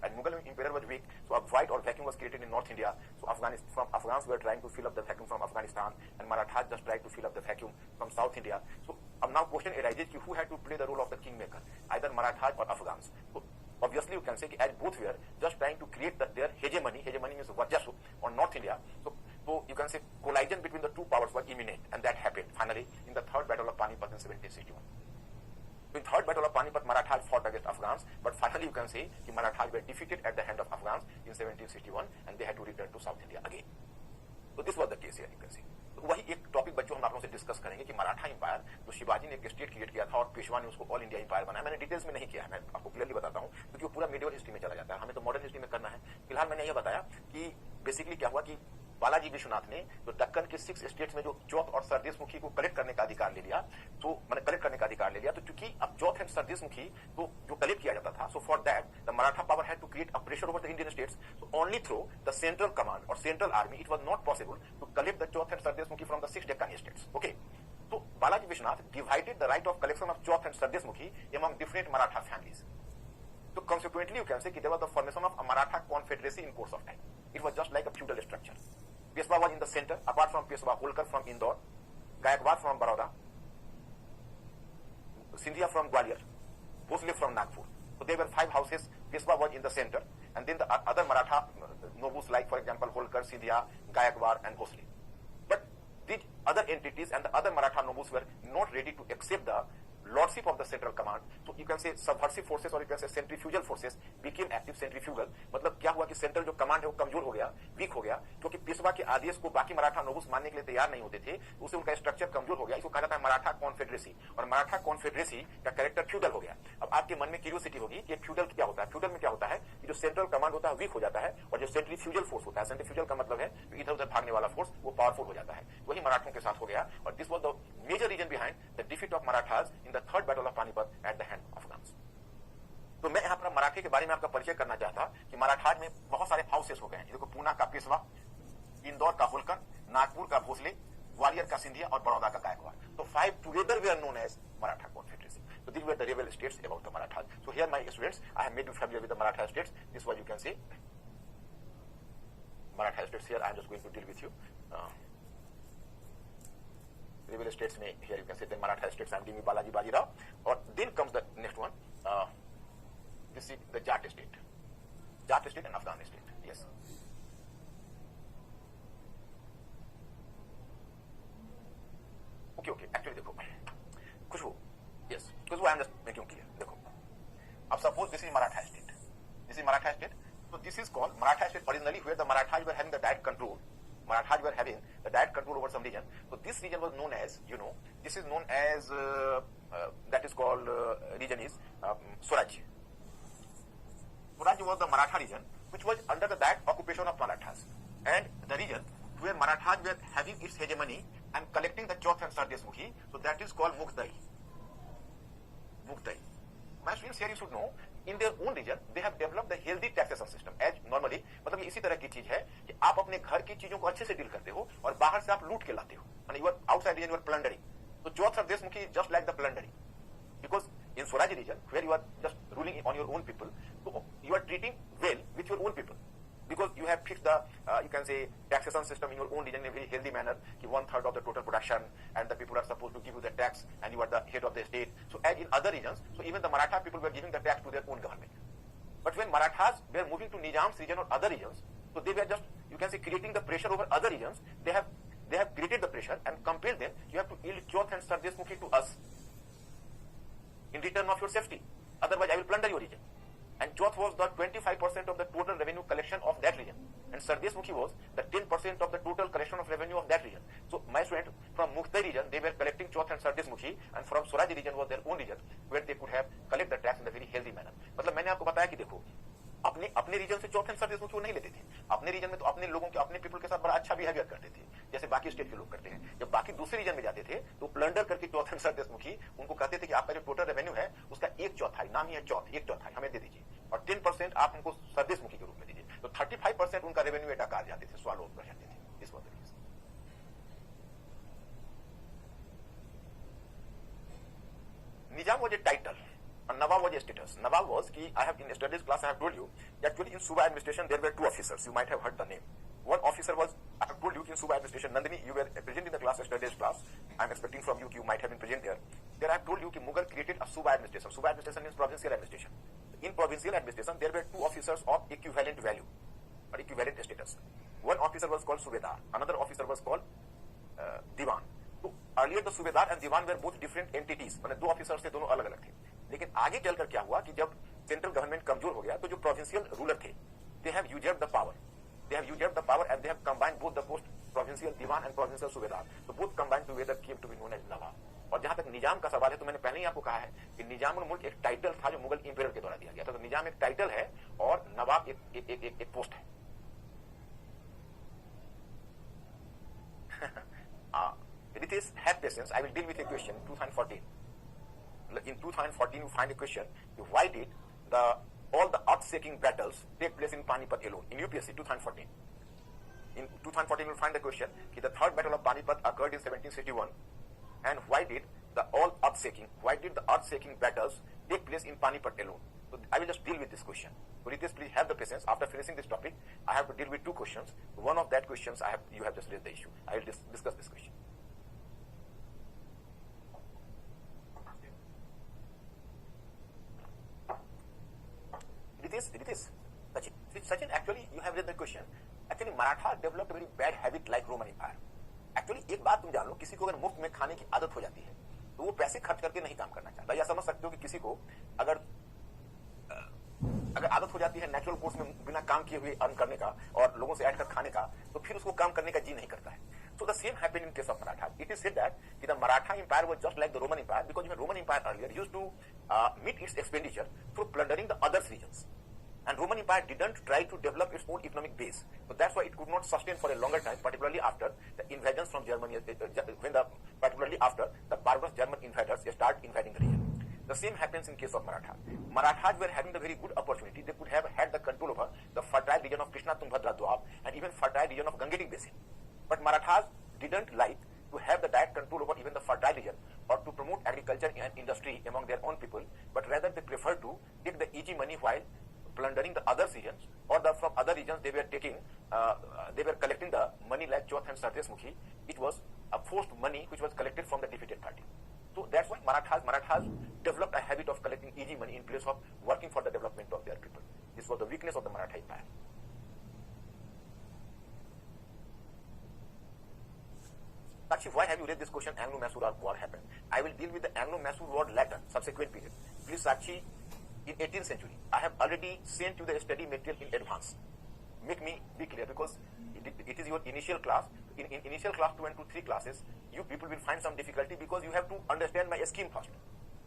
And Mughal emperor was weak, so a void or vacuum was created in North India. So Afghans were trying to fill up the vacuum from Afghanistan, and Marathas just tried to fill up the vacuum from South India. So now question arises, who had to play the role of the kingmaker, either Marathas or Afghans? So obviously you can say as both were just trying to create their hegemony means Varjashu on North India. So you can say collision between the two powers was imminent, and that happened finally in the third battle of Panipat in 1761. In third battle of Panipat, Marathas fought against Afghans, but finally you can say that Marathas were defeated at the hand of Afghans in 1761, and they had to return to South India again. So this was the case here, you can see. तो वही एक topic बच्चों हम आप लोगों से discuss करेंगे कि मराठा इंपायर जो शिवाजी ने एक स्टेट क्रिएट किया था और पेशवा ने उसको ऑल इंडिया इंपायर बनाया. मैंने डिटेल्स में नहीं किया है, मैं आपको क्लियरली बताता हूं क्योंकि वो पूरा मीडियल हिस्ट्री में चला जाता है, हमें तो मॉडर्न हिस्ट्री में करना है. फिलहाल मैंने ये बताया कि बेसिकली क्या हुआ कि बालाजी विश्वनाथ ने जो दक्कन के 6 स्टेट्स में जो चौथ और सरदेश मुखी को कलेक्ट करने का अधिकार ले लिया, तो मैंने कलेक्ट करने का अधिकार ले लिया, तो चूंकि अब चौथ एंड सरदेश मुखी तो जो कलेक्ट किया जाता था, so for that the Maratha power had to create a pressure over the Indian states. So only through the central command और central army it was not possible to collect the chauth and Sardeshmukhi from the 6 Deccani states. Okay, तो Balaji Vishwanath divided the right of collection of chauth and Sardeshmukhi among different Maratha families. So consequently you can say there was the formation of a Maratha confederacy in course of time. It was just like a feudal structure. Peshwa was in the center, apart from Peshwa, Holkar from Indore, Gaikwad from Baroda, Sindhia from Gwalior, Bhosle from Nagpur. So there were 5 houses. Peshwa was in the center, and then the other Maratha nobles like, for example, Holkar, Sindhia, Gaikwad, and Bhosle. But these other entities and the other Maratha nobles were not ready to accept the lordship of the central command. So you can say subversive forces or you can say centrifugal forces became active. Centrifugal मतलब क्या हुआ कि central जो command है वो कमजोर हो गया, वीक हो गया, क्योंकि पेशवा के आदेश को बाकी मराठा नोबल्स मानने के लिए तैयार नहीं होते थे, उससे उनका स्ट्रक्चर कमजोर हो गया. इसको कहा जाता है मराठा कॉन्फेडरेसी, और मराठा कॉन्फेडरेसी का कैरेक्टर फ्यूडल हो गया. अब आपके मन में क्यूरियोसिटी होगी कि फ्यूडल क्या होता है. फ्यूडल में क्या होता है कि जो सेंट्रल कमांड होता है वीक हो जाता है, और जो सेंट्रीफ्यूगल फोर्स होता है, सेंट्रीफ्यूगल का मतलब है इधर उधर भागने वाला फोर्स, वो पावरफुल हो जाता है. वही मराठों के साथ हो गया, और this was the major reason behind the defeat of Marathas in the third battle of Panipat at the hand of Afghans. तो मैं यहाँ पर मराठे के बारे में आपका परिचय करना चाहता कि मराठाज में बहुत सारे हाउसेस हो गए हैं. देखो, पूना का पेशवा, इंदौर का होलकर, नागपुर का भोसले, ग्वालियर का सिंधिया और बड़ौदा का Gaekwad. So 5 together were known as Maratha Confederacy. So these were the rebel states about the Marathas. So here my students, I have made you familiar with the Maratha states. This is what you can see. Maratha states here I am just going to deal with you. Rebel states may here you can see the Maratha states I am giving you Balaji Bajirao. Or then comes the next one. This is the Jat state. Jat state and Afghan state. Yes. Okay. Actually देखो खुशबू. Yes. Khushboo I am just making you clear. देखो. अब suppose this is Maratha state. This is Maratha state. So this is called Maratha state originally where the Marathas were having the direct control. Marathas were having the direct control over some region. So this region was known as, this is known as, that is called, region is Swaraj. Swaraj was the Maratha region which was under the direct occupation of Marathas. And the region where Marathas were having its hegemony and collecting the Chauth and Sardeshmukhi, so that is called Mukhdai. My students here you should know, in their own region, they have developed the healthy taxation system. As normally, मतलब ये इसी तरह की चीज है कि आप अपने घर की चीजों को अच्छे से डील करते हो और बाहर से आप लूट के लाते हो. And you are outside region, you are plundering. So Chauth Sardeshmukhi is just like the plundering. Because in Swaraj region, where you are just ruling on your own people, so you are treating well with your own people. Because you have fixed the, you can say, taxation system in your own region in a very healthy manner, 1/3 of the total production, and the people are supposed to give you the tax, and you are the head of the state. So as in other regions, so even the Maratha people were giving the tax to their own government. But when Marathas were moving to Nizam's region or other regions, so they were just, you can say, creating the pressure over other regions. They have created the pressure and compelled them, you have to yield Chauth and Sardeshmukhi to us in return of your safety. Otherwise, I will plunder your region. And Chauth was the 25% of the total revenue collection of that region. And Sardeshmukhi was the 10% of the total collection of revenue of that region. So my student, from Mukhdai region, they were collecting Chauth and Sardeshmukhi, and from Swaraj region was their own region, where they could have collect the tax in a very healthy manner. मतलब मैंने आपको बताया कि देखो, अपने reason से Chauth and Sardeshmukhi वो नहीं लेते थे. अपने रीजन में तो अपने लोगों के अपने पीपल के साथ बड़ा अच्छा बिहेवियर करते थे, जैसे बाकी स्टेट के लोग करते हैं. जब बाकी दूसरे रीजन में जाते थे तो प्लंडर करके Chauth and Sardeshmukhi उनको कहते थे कि आपका जो टोटल रेवेन्यू है उसका 1/4, नाम ही है चौथ, 1/4 हमें दे दीजिए और 10% आप उनको सरदेशमुखी के रूप में दीजिए. तो 35% उनका रेवेन्यू एटा कार जाते थे, स्वालो कर जाते थे. इस वजह से Nizam was a title and Nawab was a status. Nawab was कि I have in yesterday's class I have told you actually in Suba administration there were 2 officers. You might have heard the name. One officer was, I have told you in Suba administration, Nandini, you were present in the class, yesterday's class. I am expecting from you, you might have been present there. There I have told you that Mughal created a Suba administration. Suba administration means provincial administration. In provincial administration, there were 2 officers of equivalent value or equivalent status. One officer was called Subedar, another officer was called Diwan. So earlier the Subedar and Diwan were both different entities. मतलब 2 officers थे, दोनों अलग-अलग थे. लेकिन आगे चलकर क्या हुआ कि जब सेंट्रल गवर्नमेंट कमजोर हो गया तो जो प्रोविंशियल रूलर थे, they have usurped the power. They have usurped the power and they have combined both the post provincial Diwan and provincial Subedar. So both combined together came to be known as Nawab. और जहां तक निजाम का सवाल है तो मैंने पहले ही आपको कहा है कि निजाम उल मुल्क एक टाइटल था जो मुगल इंपीरियर के द्वारा दिया गया था. तो निजाम एक टाइटल है और नवाब एक पोस्ट है. It is have patience. I will deal with a question 2014. In 2014 you find a question, why did all the earth-shaking battles take place in Panipat alone in UPSC 2014? In 2014 you will find the question, the third battle of Panipat occurred in 1761, and why did the earth-shaking battles take place in Panipat alone? So I will just deal with this question. So please have the patience. After finishing this topic, I have to deal with 2 questions. One of that questions you have just raised the issue. I will discuss this question. It is Sachin, actually you have read the question. Actually Maratha developed a very bad habit like Roman Empire. Actually एक बात तुम जान लो, किसी को अगर मुफ्त में खाने की आदत हो जाती है तो वो पैसे खर्च करके नहीं काम करना चाहता. या समझ सकते हो कि किसी को अगर आदत हो जाती है नेचुरल कोर्स में बिना काम किए हुए अर्न करने का और लोगों से ऐड कर खाने का, तो फिर उसको काम करने का जी नहीं करता है. So the same happened in case of Maratha. It is said that the Maratha Empire was just like the Roman Empire because the Roman Empire earlier used to meet its expenditure through plundering the other regions. And Roman Empire didn't try to develop its own economic base. So that's why it could not sustain for a longer time, particularly after the invasions from Germany, particularly after the barbarous German invaders start invading the region. The same happens in case of Maratha. Marathas were having the very good opportunity. They could have had the control over the fertile region of Krishna Tungbhadra Doab and even fertile region of Gangetic Basin. But Marathas didn't like to have the direct control over even the fertile region or to promote agriculture and industry among their own people, but rather they prefer to take the easy money while plundering the other regions, or from other regions they were taking, they were collecting the money like Chauth and Sardes Mukhi. It was a forced money which was collected from the defeated party. So that's why Marathas developed a habit of collecting easy money in place of working for the development of their people. This was the weakness of the Maratha Empire. Sakshi, why have you raised this question? Anglo-Mysore War happened. I will deal with the Anglo-Mysore War later, subsequent period. Please, Sakshi, in 18th century, I have already sent you the study material in advance. Make me be clear, because it is your initial class. In initial class 2 and 3 classes, you people will find some difficulty because you have to understand my scheme first.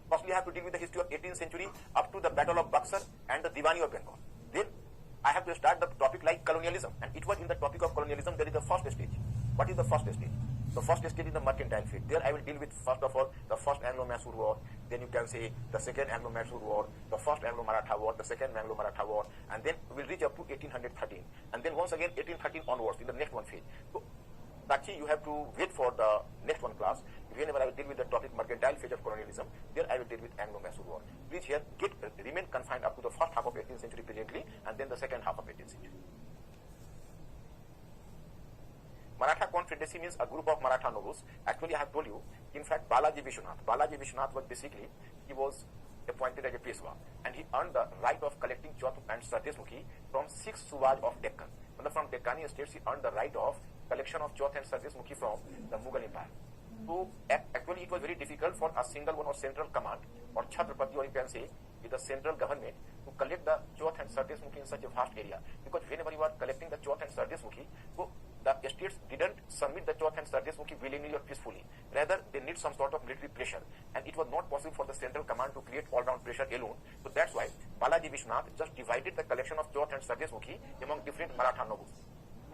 Firstly, I have to deal with the history of 18th century up to the Battle of Buxar and the Diwani of Bengal. Then I have to start the topic like colonialism, and it was in the topic of colonialism there is the first stage. What is the first stage? The first stage is the mercantile fleet. There I will deal with, first of all, the first Anglo-Mysore War, then you can say the second Anglo-Mysore War, the first Anglo-Maratha War, the second Anglo-Maratha War, and then we will reach up to 1813. And then once again 1813 onwards in the next one phase. So, Sakshi, you have to wait for the next one class. Whenever I will deal with the topic mercantile phase of colonialism, there I will deal with Anglo-Mysore War. Please here remain confined up to the first half of 18th century presently, and then the second half of 18th century. Maratha Confederacy means a group of Maratha nobles. Actually, I have told you, in fact, Balaji Vishwanath. Balaji Vishwanath was basically, he was appointed as a Peshwa, and he earned the right of collecting Chauth and Sardes Mukhi from 6 Suvaj of Deccan. From Deccani states, he earned the right of collection of Chauth and Sardes Mukhi from the Mughal Empire. So, actually, it was very difficult for a single one or central command, or Chhatrapati, or you can say, with the central government, to collect the Chauth and Sardes Mukhi in such a vast area. Because whenever you are collecting the Chauth and Sardes Mukhi, so the estates didn't submit the Chauth and Sardes Mukhi willingly or peacefully. Rather, they need some sort of military pressure. And it was not possible for the central command to create all-round pressure alone. So that's why Balaji Vishwanath just divided the collection of Chauth and Sardes Mukhi among different Maratha nobles.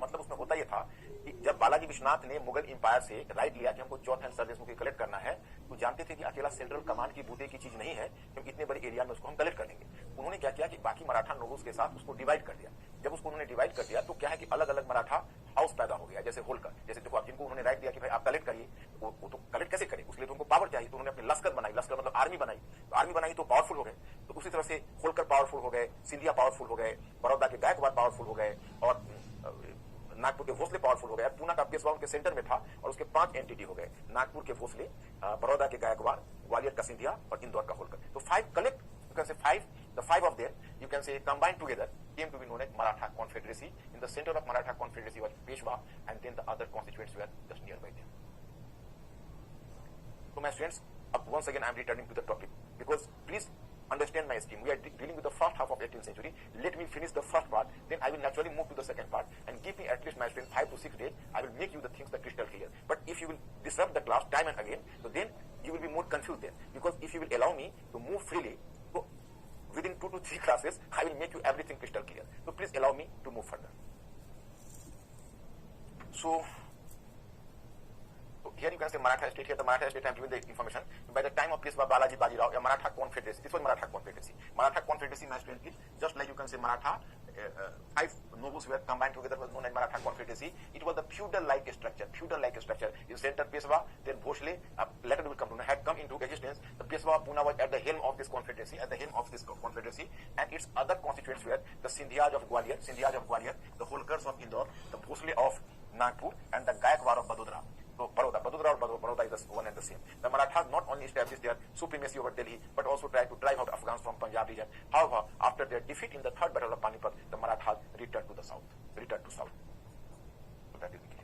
मतलब उसमें होता यह था कि जब बालाजी विश्वनाथ ने Mughal empire से right लिया कि हमको चौथ एंड सर्देश मुखी कलेक्ट करना है, तो जानते थे कि अकेला सेंट्रल कमांड की बूते की चीज नहीं है कि इतने बड़े एरिया में उसको हम कलेक्ट कर लेंगे। उन्होंने क्या किया कि बाकी मराठा नोबल्स के साथ उसको डिवाइड कर दिया। जब उसको उन्होंने डिवाइड कर दिया तो क्या है कि अलग अलग मराठा हाउस पैदा हो गया, जैसे होलकर, जैसे देखो आप जिनको उन्होंने राइट दिया कि भाई आप कलेक्ट करिए, वो तो कलेक्ट कैसे करें, उसके लिए तो उनको पावर चाहिए, तो उन्होंने अपनी लश्कर बनाई, लश्कर मतलब आर्मी बनाई, तो आर्मी बनाई तो पावरफुल हो गए। तो उसी तरह से होलकर पावरफुल हो गए, सिंधिया पावरफुल हो गए, बड़ौदा के गायकवाड़ पावरफुल हो गए, और नागपुर के भोसले पावरफुल हो गए। पूना का पेशवा उनके सेंटर में था और उसके 5 एंटिटी हो गए, नागपुर के भोसले, बड़ौदा के गायकवाड़, ग्वालियर का सिंधिया और इंदौर का होलकर। तो 5 collect, you can say 5, the 5 of them, you can say combined together came to be known as Maratha Confederacy. In the center of Maratha Confederacy was Peshwa, and then the other constituents were just nearby them. So my students, once again I am returning to the topic, because please understand my scheme. We are dealing with the first half of 18th century. Let me finish the first part, then I will naturally move to the second part, and give me at least, my friend, 5 to 6 days. I will make you the things the crystal clear. But if you will disrupt the class time and again, so then you will be more confused then. Because if you will allow me to move freely, so within 2 to 3 classes, I will make you everything crystal clear. So please allow me to move further. So here you can say Maratha state. Here the Maratha state I am giving the information. By the time of Peshwa Balaji Bajirao, a Maratha Confederacy. This was Maratha Confederacy. Maratha Confederacy, my student, is just like you can say Maratha. 5 nobles were combined together, was known as Maratha Confederacy. It was the feudal-like structure. Feudal-like structure. In center Peshwa, then Bhosle, later will come to know, had come into existence. The Peshwa of Pune was at the helm of this confederacy, and its other constituents were the Sindhiyas of Gwalior, the Holkars of Indore, the Bhosle of Nagpur, and the Gaekwar of Vadodara. So Baroda is one and the same. The Marathas not only established their supremacy over Delhi, but also tried to drive out Afghans from Punjab region. However, after their defeat in the third battle of Panipat, the Marathas returned to south. So that is clear.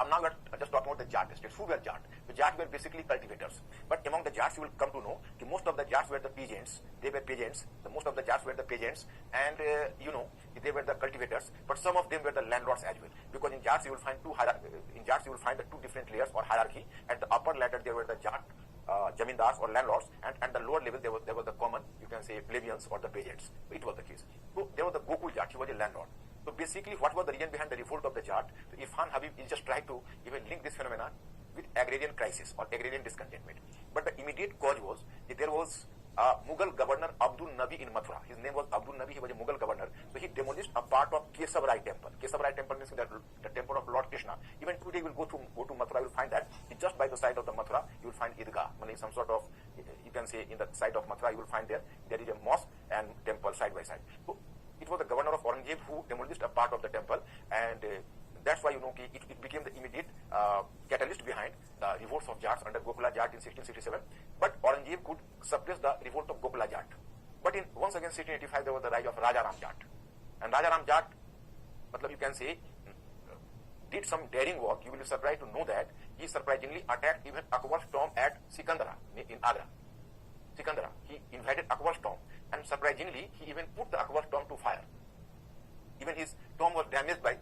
I'm now just talking about the Jat states. Who were Jat? The Jat were basically cultivators. But among the Jats, you will come to know that most of the Jats were the peasants. They were peasants. Most of the Jats were the peasants, and they were the cultivators. But some of them were the landlords as well. Because in Jats you will find the 2 different layers or hierarchy. At the upper ladder there were the Jat, Jamindars or landlords, and at the lower level there was the common, you can say, plebeians or the peasants. So it was the case. So there was the Gokul Jat. He was a landlord. So basically, what was the reason behind the revolt of the Jat? So Irfan Habib is just trying to even link this phenomenon with agrarian crisis or agrarian discontentment. But the immediate cause was that there was Mughal governor Abdul Nabi in Mathura. His name was Abdul Nabi. He was a Mughal governor. So he demolished a part of Kesavarai temple. Kesavarai temple means that the temple of Lord Krishna. Even today, you will go to Mathura. You will find that just by the side of the Mathura, you will find Idgah. Meaning some sort of, you can say in the side of Mathura, you will find there is a mosque and temple side by side. So it was the governor of Aurangzeb who demolished a part of the temple, and that's why it became the immediate catalyst behind the revolts of Jats under Gokula Jat in 1667. But Aurangzeb could suppress the revolt of Gokula Jat. But in once again 1685 there was the rise of Raja Ram Jat, and Raja Ram Jat, you can say, did some daring work. You will be surprised to know that he surprisingly attacked even Akbar's tomb at Sikandara in Agra. Sikandara, he invaded Akbar's tomb, and surprisingly he even put the Akbar's tomb to fire. Even his tomb was damaged by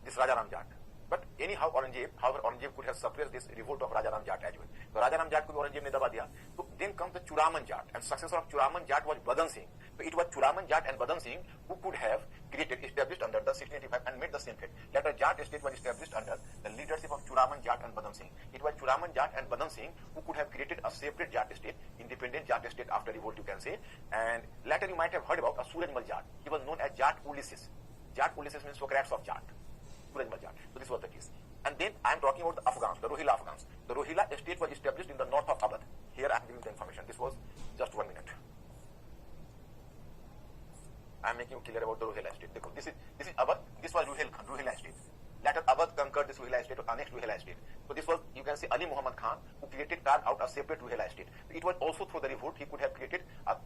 this Raja Ram Jat. But anyhow, Aurangzeb could have suppressed this revolt of Raja Ram Jat as well. So Raja Ram Jat ko Aurangzeb ne daba diya. So then comes the Churaman Jat, and successor of Churaman Jat was Badan Singh. So it was Churaman Jat and Badan Singh who could have established under the 1685 and made the same fate. Later Jat state was established under the leadership of Churaman Jat and Badan Singh. It was Churaman Jat and Badan Singh who could have created a separate Jat state, independent Jat state after revolt, you can say. And later you might have heard about a Surajmal Jat. He was known as Jat Ulysses. Jat Ulysses means Socrates of Jat. Surajmal Jat. So this was the case. And then I am talking about the Afghans, the Rohilla Afghans. The Rohilla state was established in the north of Awadh. Here I am giving the information. This was just 1 minute. I am making you clear about the Rohilla state. This is Awadh. This was Rohilla state. Later Awadh conquered this Rohilla state or annexed Rohilla state. So this was, you can say, Ali Muhammad Khan who carved out a separate Rohilla state. It was also through the revolt he could have created a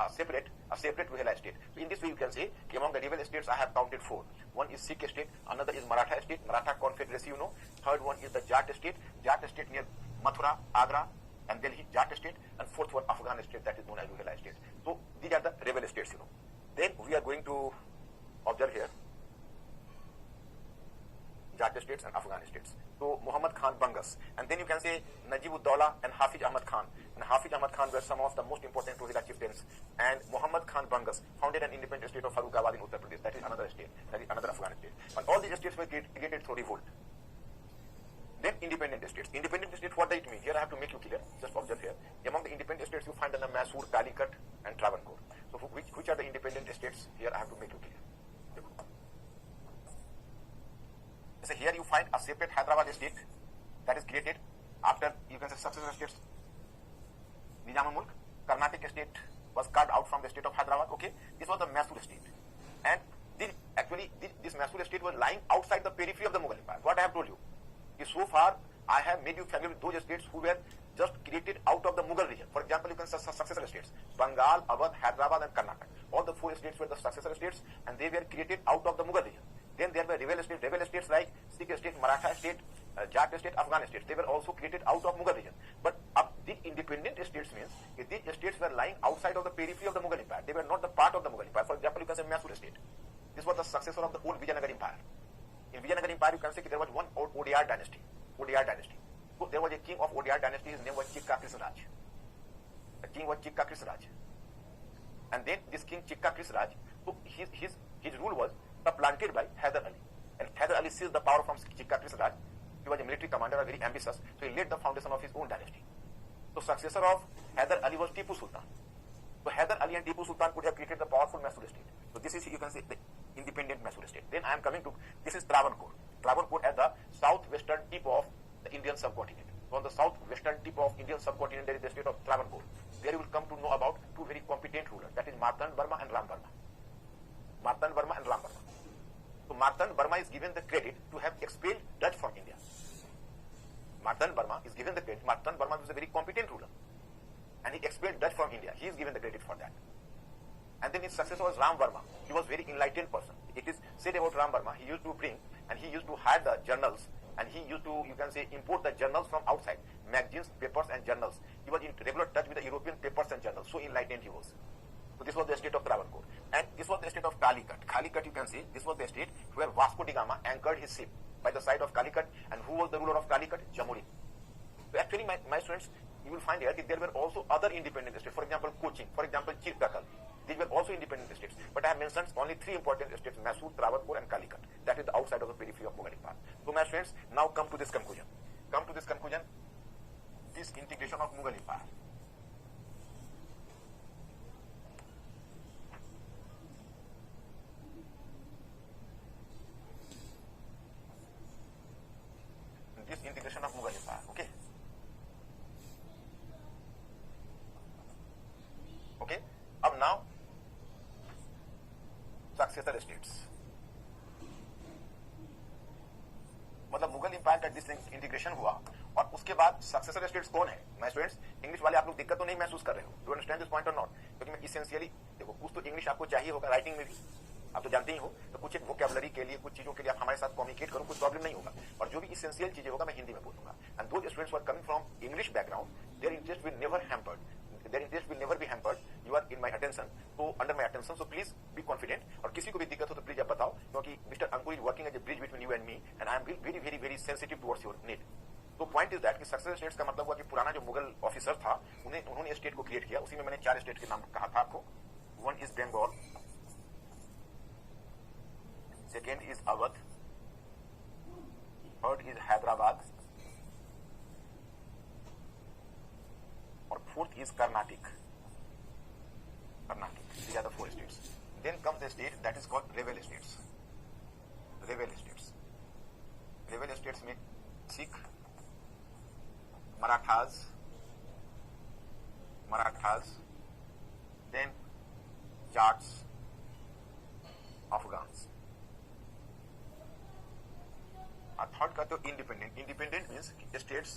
separate Rohilla state. So in this way you can say, among the rebel states I have counted 4. One is Sikh state, another is Maratha state, Maratha Confederacy, you know. Third one is the Jat state near Mathura, Agra, and Delhi, Jat state, and fourth one Afghan state, that is known as Rohilla state. So these are the rebel states, you know. Then we are going to observe here Jat states and Afghan states. So Muhammad Khan Bangas, and then you can say Najib-ud-Dawla and Hafiz Ahmad Khan. And Hafiz Ahmad Khan were some of the most important Rohilla chieftains. And Muhammad Khan Bangas founded an independent state of Farrukhabad in Uttar Pradesh. That is another state, that is another Afghan state. And all these states were created through revolt. Then independent states. Independent states, what does it mean? Here I have to make you clear. Just observe here. Among the independent states you find the Mysore, Calicut, and Travancore. So which are the independent states? Here I have to make you clear. So here you find a separate Hyderabad state that is created after, you can say, successor states. Nizam-ul-Mulk, Karnataka state was carved out from the state of Hyderabad. Okay, this was the Mysore state, and this Mysore state was lying outside the periphery of the Mughal Empire. What I have told you is, so far I have made you familiar with those states who were just created out of the Mughal region. For example, you can say successor states: Bengal, Awadh, Hyderabad, and Karnataka. All the 4 states were the successor states, and they were created out of the Mughal region. Then there were rebel states like Sikh state, Maratha state, Jat state, Afghan states. They were also created out of Mughal region. But the independent states means these states were lying outside of the periphery of the Mughal Empire. They were not the part of the Mughal Empire. For example, you can say Mysore state. This was the successor of the old Vijayanagar Empire. In Vijayanagar Empire, you can say there was one old Odyar dynasty. So there was a king of Odyar dynasty. His name was Chikka Krishnaraj. The king was Chikka Krishnaraj. And then this king Chikka Krishnaraj, so his rule was supplanted by Hyder Ali. And Hyder Ali seized the power from Chikka Krishnaraj. He was a military commander, very ambitious, so he laid the foundation of his own dynasty. So successor of Hyder Ali was Tipu Sultan. So Hyder Ali and Tipu Sultan could have created the powerful Mysore state. So this is, you can say, the independent Mysore state. Then I am coming to, this is Travancore. Travancore at the southwestern tip of the Indian subcontinent. So on the southwestern tip of Indian subcontinent, there is the state of Travancore. There you will come to know about 2 very competent rulers, that is Martand Barma and Ram Barma. Martand Barma and Ram Barma. So Martand Barma is given the credit to have expelled Dutch from India. Martand Barma is given the credit. Martand Barma was a very competent ruler, and he expelled Dutch from India. He is given the credit for that. And then his successor was Ram Barma. He was a very enlightened person. It is said about Ram Barma, he used to bring and he used to hire the journals, and he used to, you can say, import the journals from outside, magazines, papers, and journals. He was in regular touch with the European papers and journals. So enlightened he was. So this was the state of Travancore. And this was the state of Calicut. Calicut, you can see, this was the state where Vasco da Gama anchored his ship by the side of Calicut. And who was the ruler of Calicut? Jamuri. So actually, my students, you will find here that there were also other independent states. For example, Cochin. For example, Chirtakal. These were also independent states. But I have mentioned only 3 important states: Mysore, Travancore, and Calicut. That is the outside of the periphery of Mughal Empire. So my friends, now come to this conclusion. This integration of Mughal Empire. Successor states, मतलब Mughal empire का disintegration हुआ और उसके बाद successor states कौन है? मैं students, English वाले आप लोग दिक्कत तो नहीं महसूस कर रहे हो? डू अंडरस्टैंड दिस पॉइंट और नॉट? क्योंकि मैं इसेंशियली देखो, कुछ तो इंग्लिश आपको चाहिए होगा राइटिंग में भी, आप तो जानते ही हो, तो कुछ एक वोकैबुलरी के लिए, कुछ चीजों के लिए आप हमारे साथ कम्युनिकेट करो, कुछ प्रॉब्लम नहीं होगा, और जो भी इसेंशियल चीजें होगा मैं हिंदी में बोलूंगा। And those students are coming from English background, their interest will never hampered, their interest will never be hampered, you are in my attention, तो under my attention, so please be confident. और किसी को भी दिक्कत हो तो please आप बताओ, क्योंकि mister Ankur is working as a bridge between you and me, and I am very very very sensitive towards your need. तो पॉइंट इज दैट कि सक्सेसर स्टेट्स का मतलब हुआ कि पुराना जो मुगल ऑफिसर था उन्होंने स्टेट को क्रिएट किया। उसी में मैंने 4 स्टेट के नाम कहा था आपको। One is Bengal, second is Awadh, third is Hyderabad, और fourth is Karnataka. These are the 4 states. Then comes the state that is called rebel states. Rebel states. Rebel states में Sikh, Marathas, then Jats, Afghans. और third का तो independent. Independent means states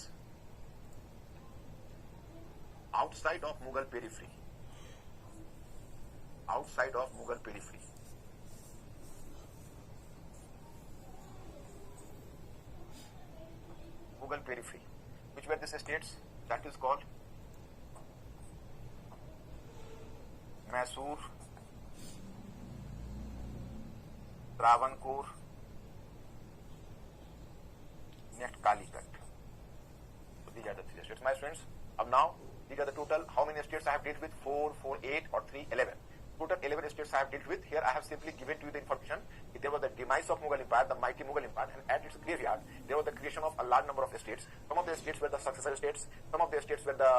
outside of Mughal periphery. Outside of Mughal periphery. Mughal periphery. Which were these states? That is called Mysore, Travancore, next Calicut. So these are the 3 states. My friends, now these are the total. How many states I have dealt with? 4, 4, 8 or 3, 11. Total 11 states I have dealt with. Here I have simply given to you the information. There was the demise of Mughal Empire, the mighty Mughal Empire, and at its graveyard, there was the creation of a large number of states. Some of the states were the successor states. Some of the states were the,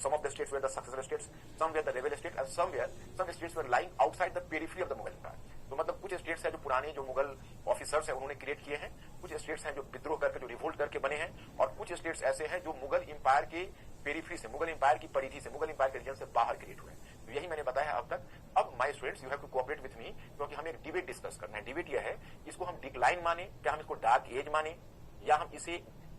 some of the states were the successor states. Some were the rebel states, and some states were lying outside the periphery of the Mughal Empire. तो मतलब कुछ states हैं जो पुराने जो Mughal officers हैं उन्होंने create किए हैं, कुछ स्टेट्स हैं जो विद्रोह करके, जो रिवोल्ट करके बने हैं, और कुछ स्टेट्स ऐसे हैं जो मुगल इंपायर के पेरिफेरी से, मुगल इंपायर की परिधि से, मुगल इंपायर के रीजन से बाहर क्रिएट हुए हैं। तो यही मैंने बताया अब तक। अब my students, you have to cooperate with me, क्योंकि हमें एक डिबेट डिस्कस करना है। डिबेट यह है, इसको हम डिक्लाइन माने, क्या हम इसको डार्क एज माने, या हम इसे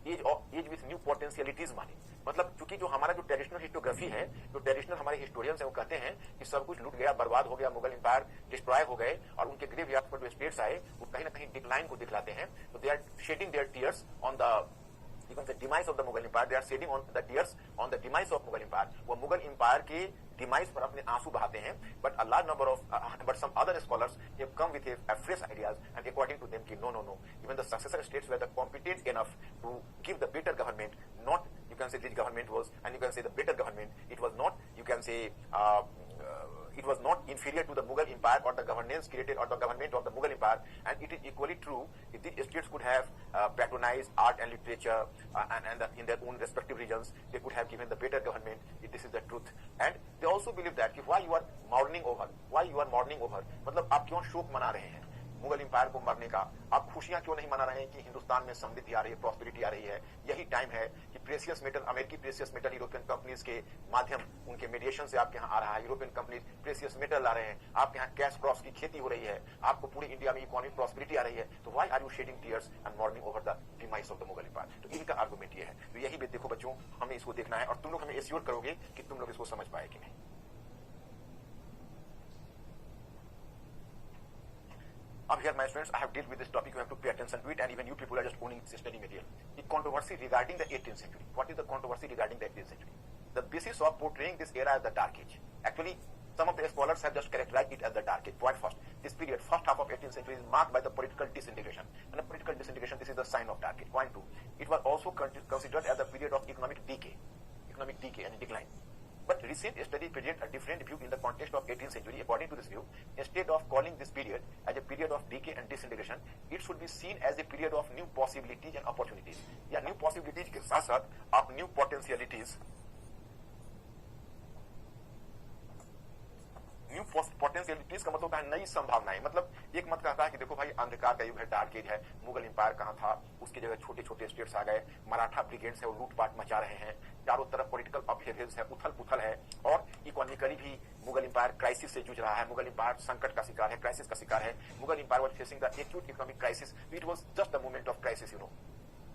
एज विथ न्यू पोटेंशियलिटीज माने। मतलब चूंकि जो हमारा जो ट्रेडिशनल हिस्टोग्राफी है, जो ट्रेडिशनल हमारे हिस्टोरियंस हैं, वो कहते हैं कि सब कुछ लूट गया, बर्बाद हो गया, मुगल इंपायर डिस्ट्रॉय हो गए, और उनके ग्रेवयार्ड पर जो स्टेट्स आए वो कहीं ना कहीं डिक्लाइन को दिखलाते हैं। तो they are shedding their tears on the, you can say, demise of the Mughal Empire. They are shedding on the tears on the demise of Mughal Empire. वो मुगल इंपायर के डिमाइस पर अपने आंसू बहाते हैं। But a large number of, but some other scholars have come with a fresh ideas, and according to them, कि no, even the successor states were the competent enough to give the better government. Not, you can say, this government was, and you can say the better government. It was not, you can say, it was not inferior to the Mughal Empire or the governance created or the government of the Mughal Empire, and it is equally true if these states could have patronized art and literature and in their own respective regions, they could have given the better government. This is the truth. And they also believe that why you are mourning over, मतलब आप क्यों शोक मना रहे हैं Mughal empire को मरने का? आप खुशियां क्यों नहीं मना रहे हैं कि हिंदुस्तान में समृद्धि आ रही है, प्रॉस्पेरिटी आ रही है? यही टाइम है कि प्रेशियस मेटल, अमेरिकी प्रेशियस मेटल यूरोपियन कंपनीज के माध्यम, उनके मीडिएशन से आपके यहाँ आ रहा है। यूरोपियन कंपनीज प्रेशियस मेटल ला रहे हैं, आपके यहाँ कैश क्रॉप्स की खेती हो रही है, आपको पूरे इंडिया में इकोनॉमिक प्रॉस्पेरिटी आ रही है। तो why are you shedding tears and mourning over the demise of the Mughal empire? तो इनका आर्गुमेंट ये है। तो यही भी देखो बच्चों, हमें इसको देखना है, और तुम लोग हमें एश्योर करोगे कि तुम लोग इसको समझ पाए कि नहीं। Up here, my friends, I have dealt with this topic. You have to pay attention to it, and even you people are just owning this study material. The controversy regarding the 18th century. What is the controversy regarding the 18th century? The basis of portraying this era as the Dark Age. Actually, some of the scholars have just characterized it as the Dark Age. Point first, this period, first half of 18th century, is marked by the political disintegration. And the political disintegration, this is the sign of Dark Age. Point two, it was also considered as a period of economic decay and decline. But recent studies present a different view in the context of 18th century. According to this view, instead of calling this period as a period of decay and disintegration, it should be seen as a period of new possibilities and opportunities. या new possibilities के साथ साथ आप new potentialities new potentialities का मतलब होता है नई संभावनाएं। मतलब एक मत कहता है कि देखो भाई अंधकार का युग है, डार्क एज है, मुगल एम्पायर कहां था, उसकी जगह छोटे छोटे स्टेट्स आ गए, मराठा ब्रिगेड्स है वो लूटपाट मचा रहे हैं, चारों तरफ पॉलिटिकल अपहेवल्स है, उथल पुथल है, और इकोनॉमिकली भी मुगल एम्पायर क्राइसिस से जूझ रहा है, मुगल एम्पायर संकट का शिकार है, क्राइसिस का शिकार है। Mughal empire was facing the acute economic crisis, it was just the moment of crisis,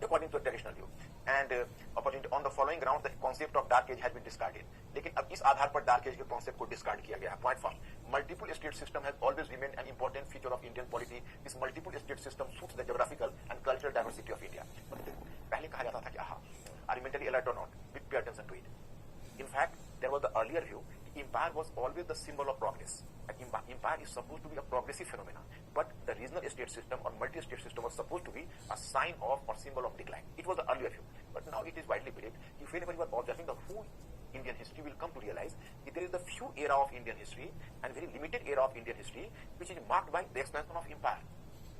according to a traditional view, and on the following ground the concept of dark age has been discarded. लेकिन अब इस आधार पर dark age के concept को discard किया गया है। Point first, multiple state system has always remained an important feature of Indian polity. This multiple state system suits the geographical and cultural diversity of India. पहले कहा जाता था कि are you mentally alert or not? Pay attention to it. In fact, there was the earlier view, empire was always the symbol of progress. Empire is supposed to be a progressive phenomenon, but the regional state system or multi-state system was supposed to be a sign of or symbol of decline. It was the earlier view, but now it is widely believed. If anybody was observing the whole Indian history, will come to realize that there is the few era of Indian history and very limited era of Indian history which is marked by the expansion of empire.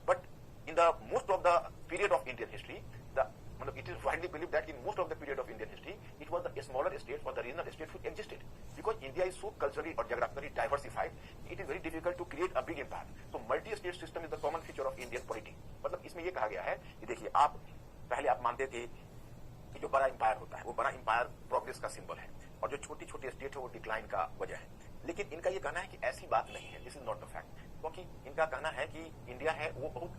But in the most of the period of Indian history, it is widely believed that in most of the period of Indian history, it was the smaller states or the regional states which existed. Because India is so culturally or geographically diversified, it is very difficult to create a big empire. So multi-state system is the common feature of Indian polity. मतलब इसमें ये कहा गया है कि देखिए पहले आप मानते थे कि जो बड़ा एम्पायर होता है वो बड़ा एम्पायर प्रोग्रेस का सिंबल है, और जो छोटी छोटी स्टेट है वो डिक्लाइन का वजह है। लेकिन इनका ये कहना है कि ऐसी बात नहीं है, this is not the fact, क्योंकि इनका कहना है कि इंडिया है वो बहुत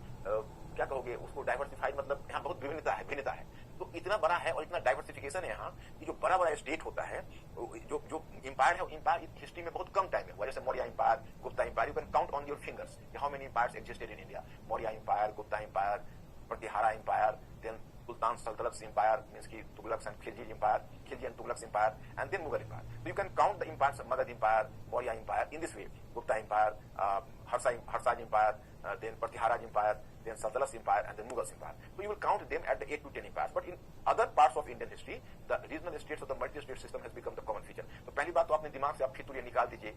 क्या कहोगे उसको डाइवर्सिफाइड, मतलब यहाँ बहुत भिन्नता है, तो इतना बड़ा है और इतना डाइवर्सिफिकेशन है यहाँ कि जो बड़ा बड़ा स्टेट होता है, जो एम्पायर है, एम्पायर हिस्ट्री में बहुत कम टाइम है, जैसे Maurya empire, Gupta empire, you can count on your fingers how many empires existed in India. Maurya empire, Gupta empire, Pratihara empire, then Sultan Sultan's empire, means ki Tughlaqs and Khilji empire, Khilji and Tughlaq's empire, and then Mughal empire. So you can count the empires, Magad empire, Maurya empire in this way: Gupta empire, Harsaj empire, then Pratihara empire, then Sultan's empire, and then Mughal empire. So you will count them at the 8 to 10 empires. But in other parts of Indian history, the regional states of the multi-state system has become the common feature. तो पहली बात तो अपने दिमाग से आप फितूर निकाल दीजिए,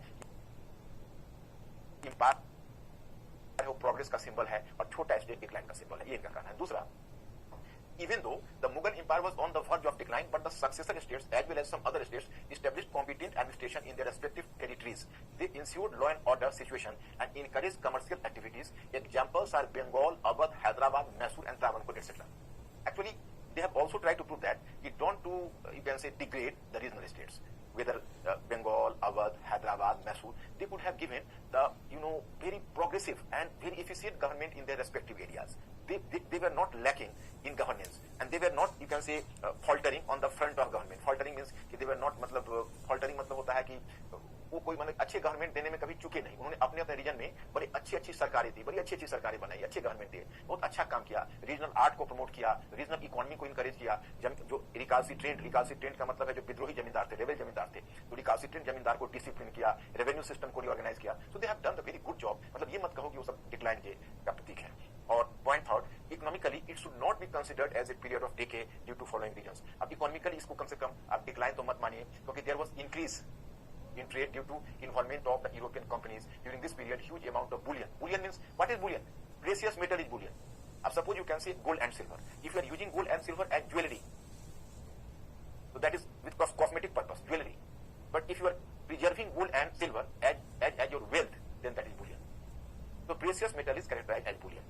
empire वो प्रोग्रेस का सिंबल है और छोटा स्टेट डिक्लाइन का सिंबल है, ये इनका कहना है। दूसरा, even though the Mughal empire was on the verge of decline, but the successor states as well as some other states established competent administration in their respective territories. They ensured law and order situation and encouraged commercial activities. Examples are Bengal, Awadh, Hyderabad, Mysore and Travancore, etc. Actually, they have also tried to prove that you don't you can say degrade the regional states. Whether Bengal, Awadh, Hyderabad, Mysore, they could have given the very progressive and very efficient government in their respective areas. They were not lacking in governance, and they were not, you can say, faltering on the front of government. Faltering means कि they were not, faltering मतलब होता है कि वो कोई अच्छे government देने में कभी चुके नहीं। उन्होंने अपने अपने रीजन में बड़ी अच्छी सरकारें दी, बड़ी अच्छी सरकारें बनाई, अच्छे गवर्नमेंट दिए, बहुत अच्छा काम किया, रीजनल आर्ट को प्रमोट किया, रीजनल इकोनॉमी को इंकरेज किया। जो रिकालसी ट्रेंड का मतलब है जो विद्रोही जमींदार थे, रेबल जमींदार थे, तो रिकालसी ट्रेंड जमींदार को डिसिप्लिन किया, रेवेन्यू सिस्टम को रिऑर्गेनाइज किया। So they have done the very good job. मतलब ये मत कहो कि वो सब डिक्लाइन का प्रतीक है। और point third, economically it should not be considered as a period of decay due to following reasons. अब इकोनॉमिकली इसको कम से कम आप डिक्लाइन तो मत मानिए, क्योंकि there was increase in trade due to involvement of the European companies during this period. Huge amount of bullion. Bullion means, what is bullion? Precious metal is bullion. Now suppose you can say gold and silver. If you are using gold and silver as jewelry, so that is with cosmetic purpose, jewelry. But if you are preserving gold and silver as your wealth, then that is bullion. So precious metal is characterized as bullion.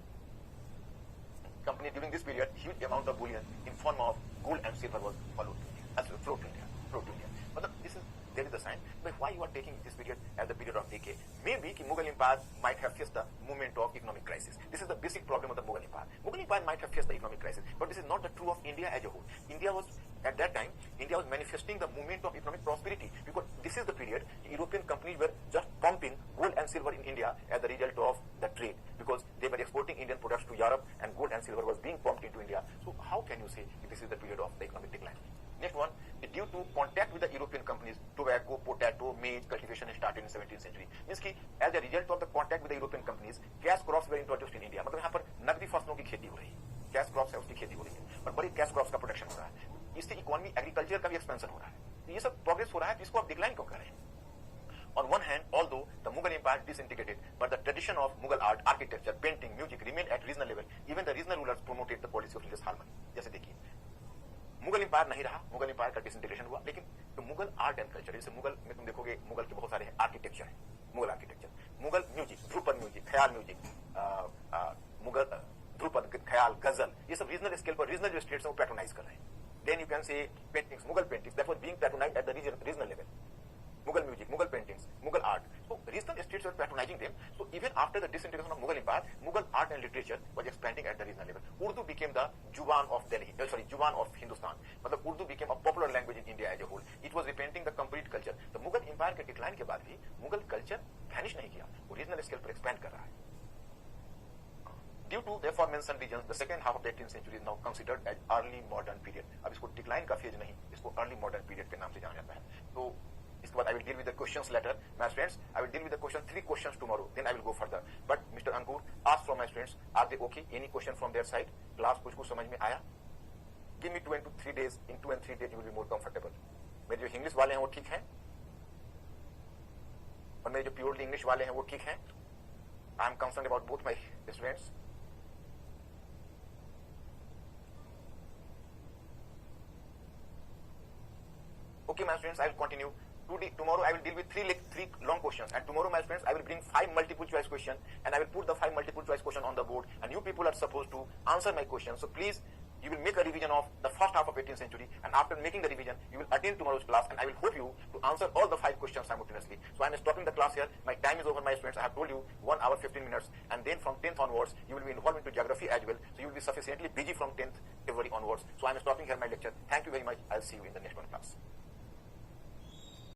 Company during this period, huge amount of bullion in form of gold and silver was flowed to India. But this is, there is a sign. But why you are taking this period as the period of decay? Maybe the Mughal Empire might have faced the moment of economic crisis. This is the basic problem of the Mughal Empire. Mughal Empire might have faced the economic crisis, but this is not the true of India as a whole. India was, at that time, India was manifesting the moment of economic prosperity, because this is the period European companies were just pumping gold and silver in India as the result of the trade, because they were exporting Indian products to Europe and gold and silver was being pumped into India. So how can you say this is the period of the economic decline? Next one, due to contact with the European companies, tobacco, potato, maize cultivation started in 17th century. Means कि as a result of the contact with the European companies, cash crops were introduced in India. मतलब यहाँ पर नकदी फसलों की खेती हो रही है, कैश क्रॉप्स है उसकी खेती हो रही है, और बड़ी कैश क्रॉप्स का प्रोडक्शन हो रहा है, इससे इकोनॉमी एग्रीकल्चर का भी एक्सपेंशन हो रहा है। तो ये सब प्रोग्रेस हो रहा है, तो इसको आप डिक्लाइन क्यों कर रहे हैं? On one hand, although the Mughal Empire disintegrated, but the tradition of Mughal art, architecture, painting, music remained at regional level. Even the regional rulers promoted the policy of religious harmony. जैसे देखिए, Mughal empire नहीं रहा, Mughal empire का disintegration हुआ, लेकिन तो Mughal art and culture, जैसे मुगल में तुम देखोगे मुगल के बहुत सारे आर्किटेक्चर है, मुगल ख्याल, गजल, ये सब रीजनल स्केल पर रीजनल जो स्टेट्स हैं वो पैट्रोनाइज कर रहे हैं. Then you can say paintings, Mughal paintings, that was being patronized at the regional level. Mughal music, Mughal paintings, Mughal art. So regional states were patronizing them. So even after the disintegration of Mughal Empire, Mughal art and literature was expanding at the regional level. Urdu became the Juban of Delhi, Juban of Hindustan. Matlab Urdu became a popular language in India as a whole. It was representing the complete culture. The Mughal Empire के decline के बाद भी Mughal culture vanish नहीं किया, वो regional scale पर expand कर रहा है. Due to the aforementioned regions, the second half of the 18th century is now considered as early modern period. अब इसको decline का phase नहीं, इसको early modern period के नाम से जाना जाता है. तो इसके बाद I will deal with the questions later. My friends, I will deal with the question 3 questions tomorrow. Then I will go further. But Mr. Ankur asked from my friends, are they okay? Any question from their side? Class कुछ समझ में आया? Give me 2 and 3 days. In 2 and 3 days you will be more comfortable. मेरे जो English वाले हैं वो ठीक हैं, और मेरे जो purely English वाले हैं वो ठीक हैं. I am concerned about both my students. Okay, my friends, I will continue. Tomorrow I will deal with three long questions, and tomorrow, my friends, I will bring 5 multiple choice questions, and I will put the 5 multiple choice questions on the board, and you people are supposed to answer my questions. So please, you will make a revision of the first half of 18th century, and after making the revision, you will attend tomorrow's class, and I will hope you to answer all the 5 questions simultaneously. So I am stopping the class here. My time is over, my friends. I have told you 1 hour 15 minutes, and then from 10th onwards, you will be involved into geography as well. So you will be sufficiently busy from 10th February onwards. So I am stopping here my lecture. Thank you very much. I'll see you in the next one class.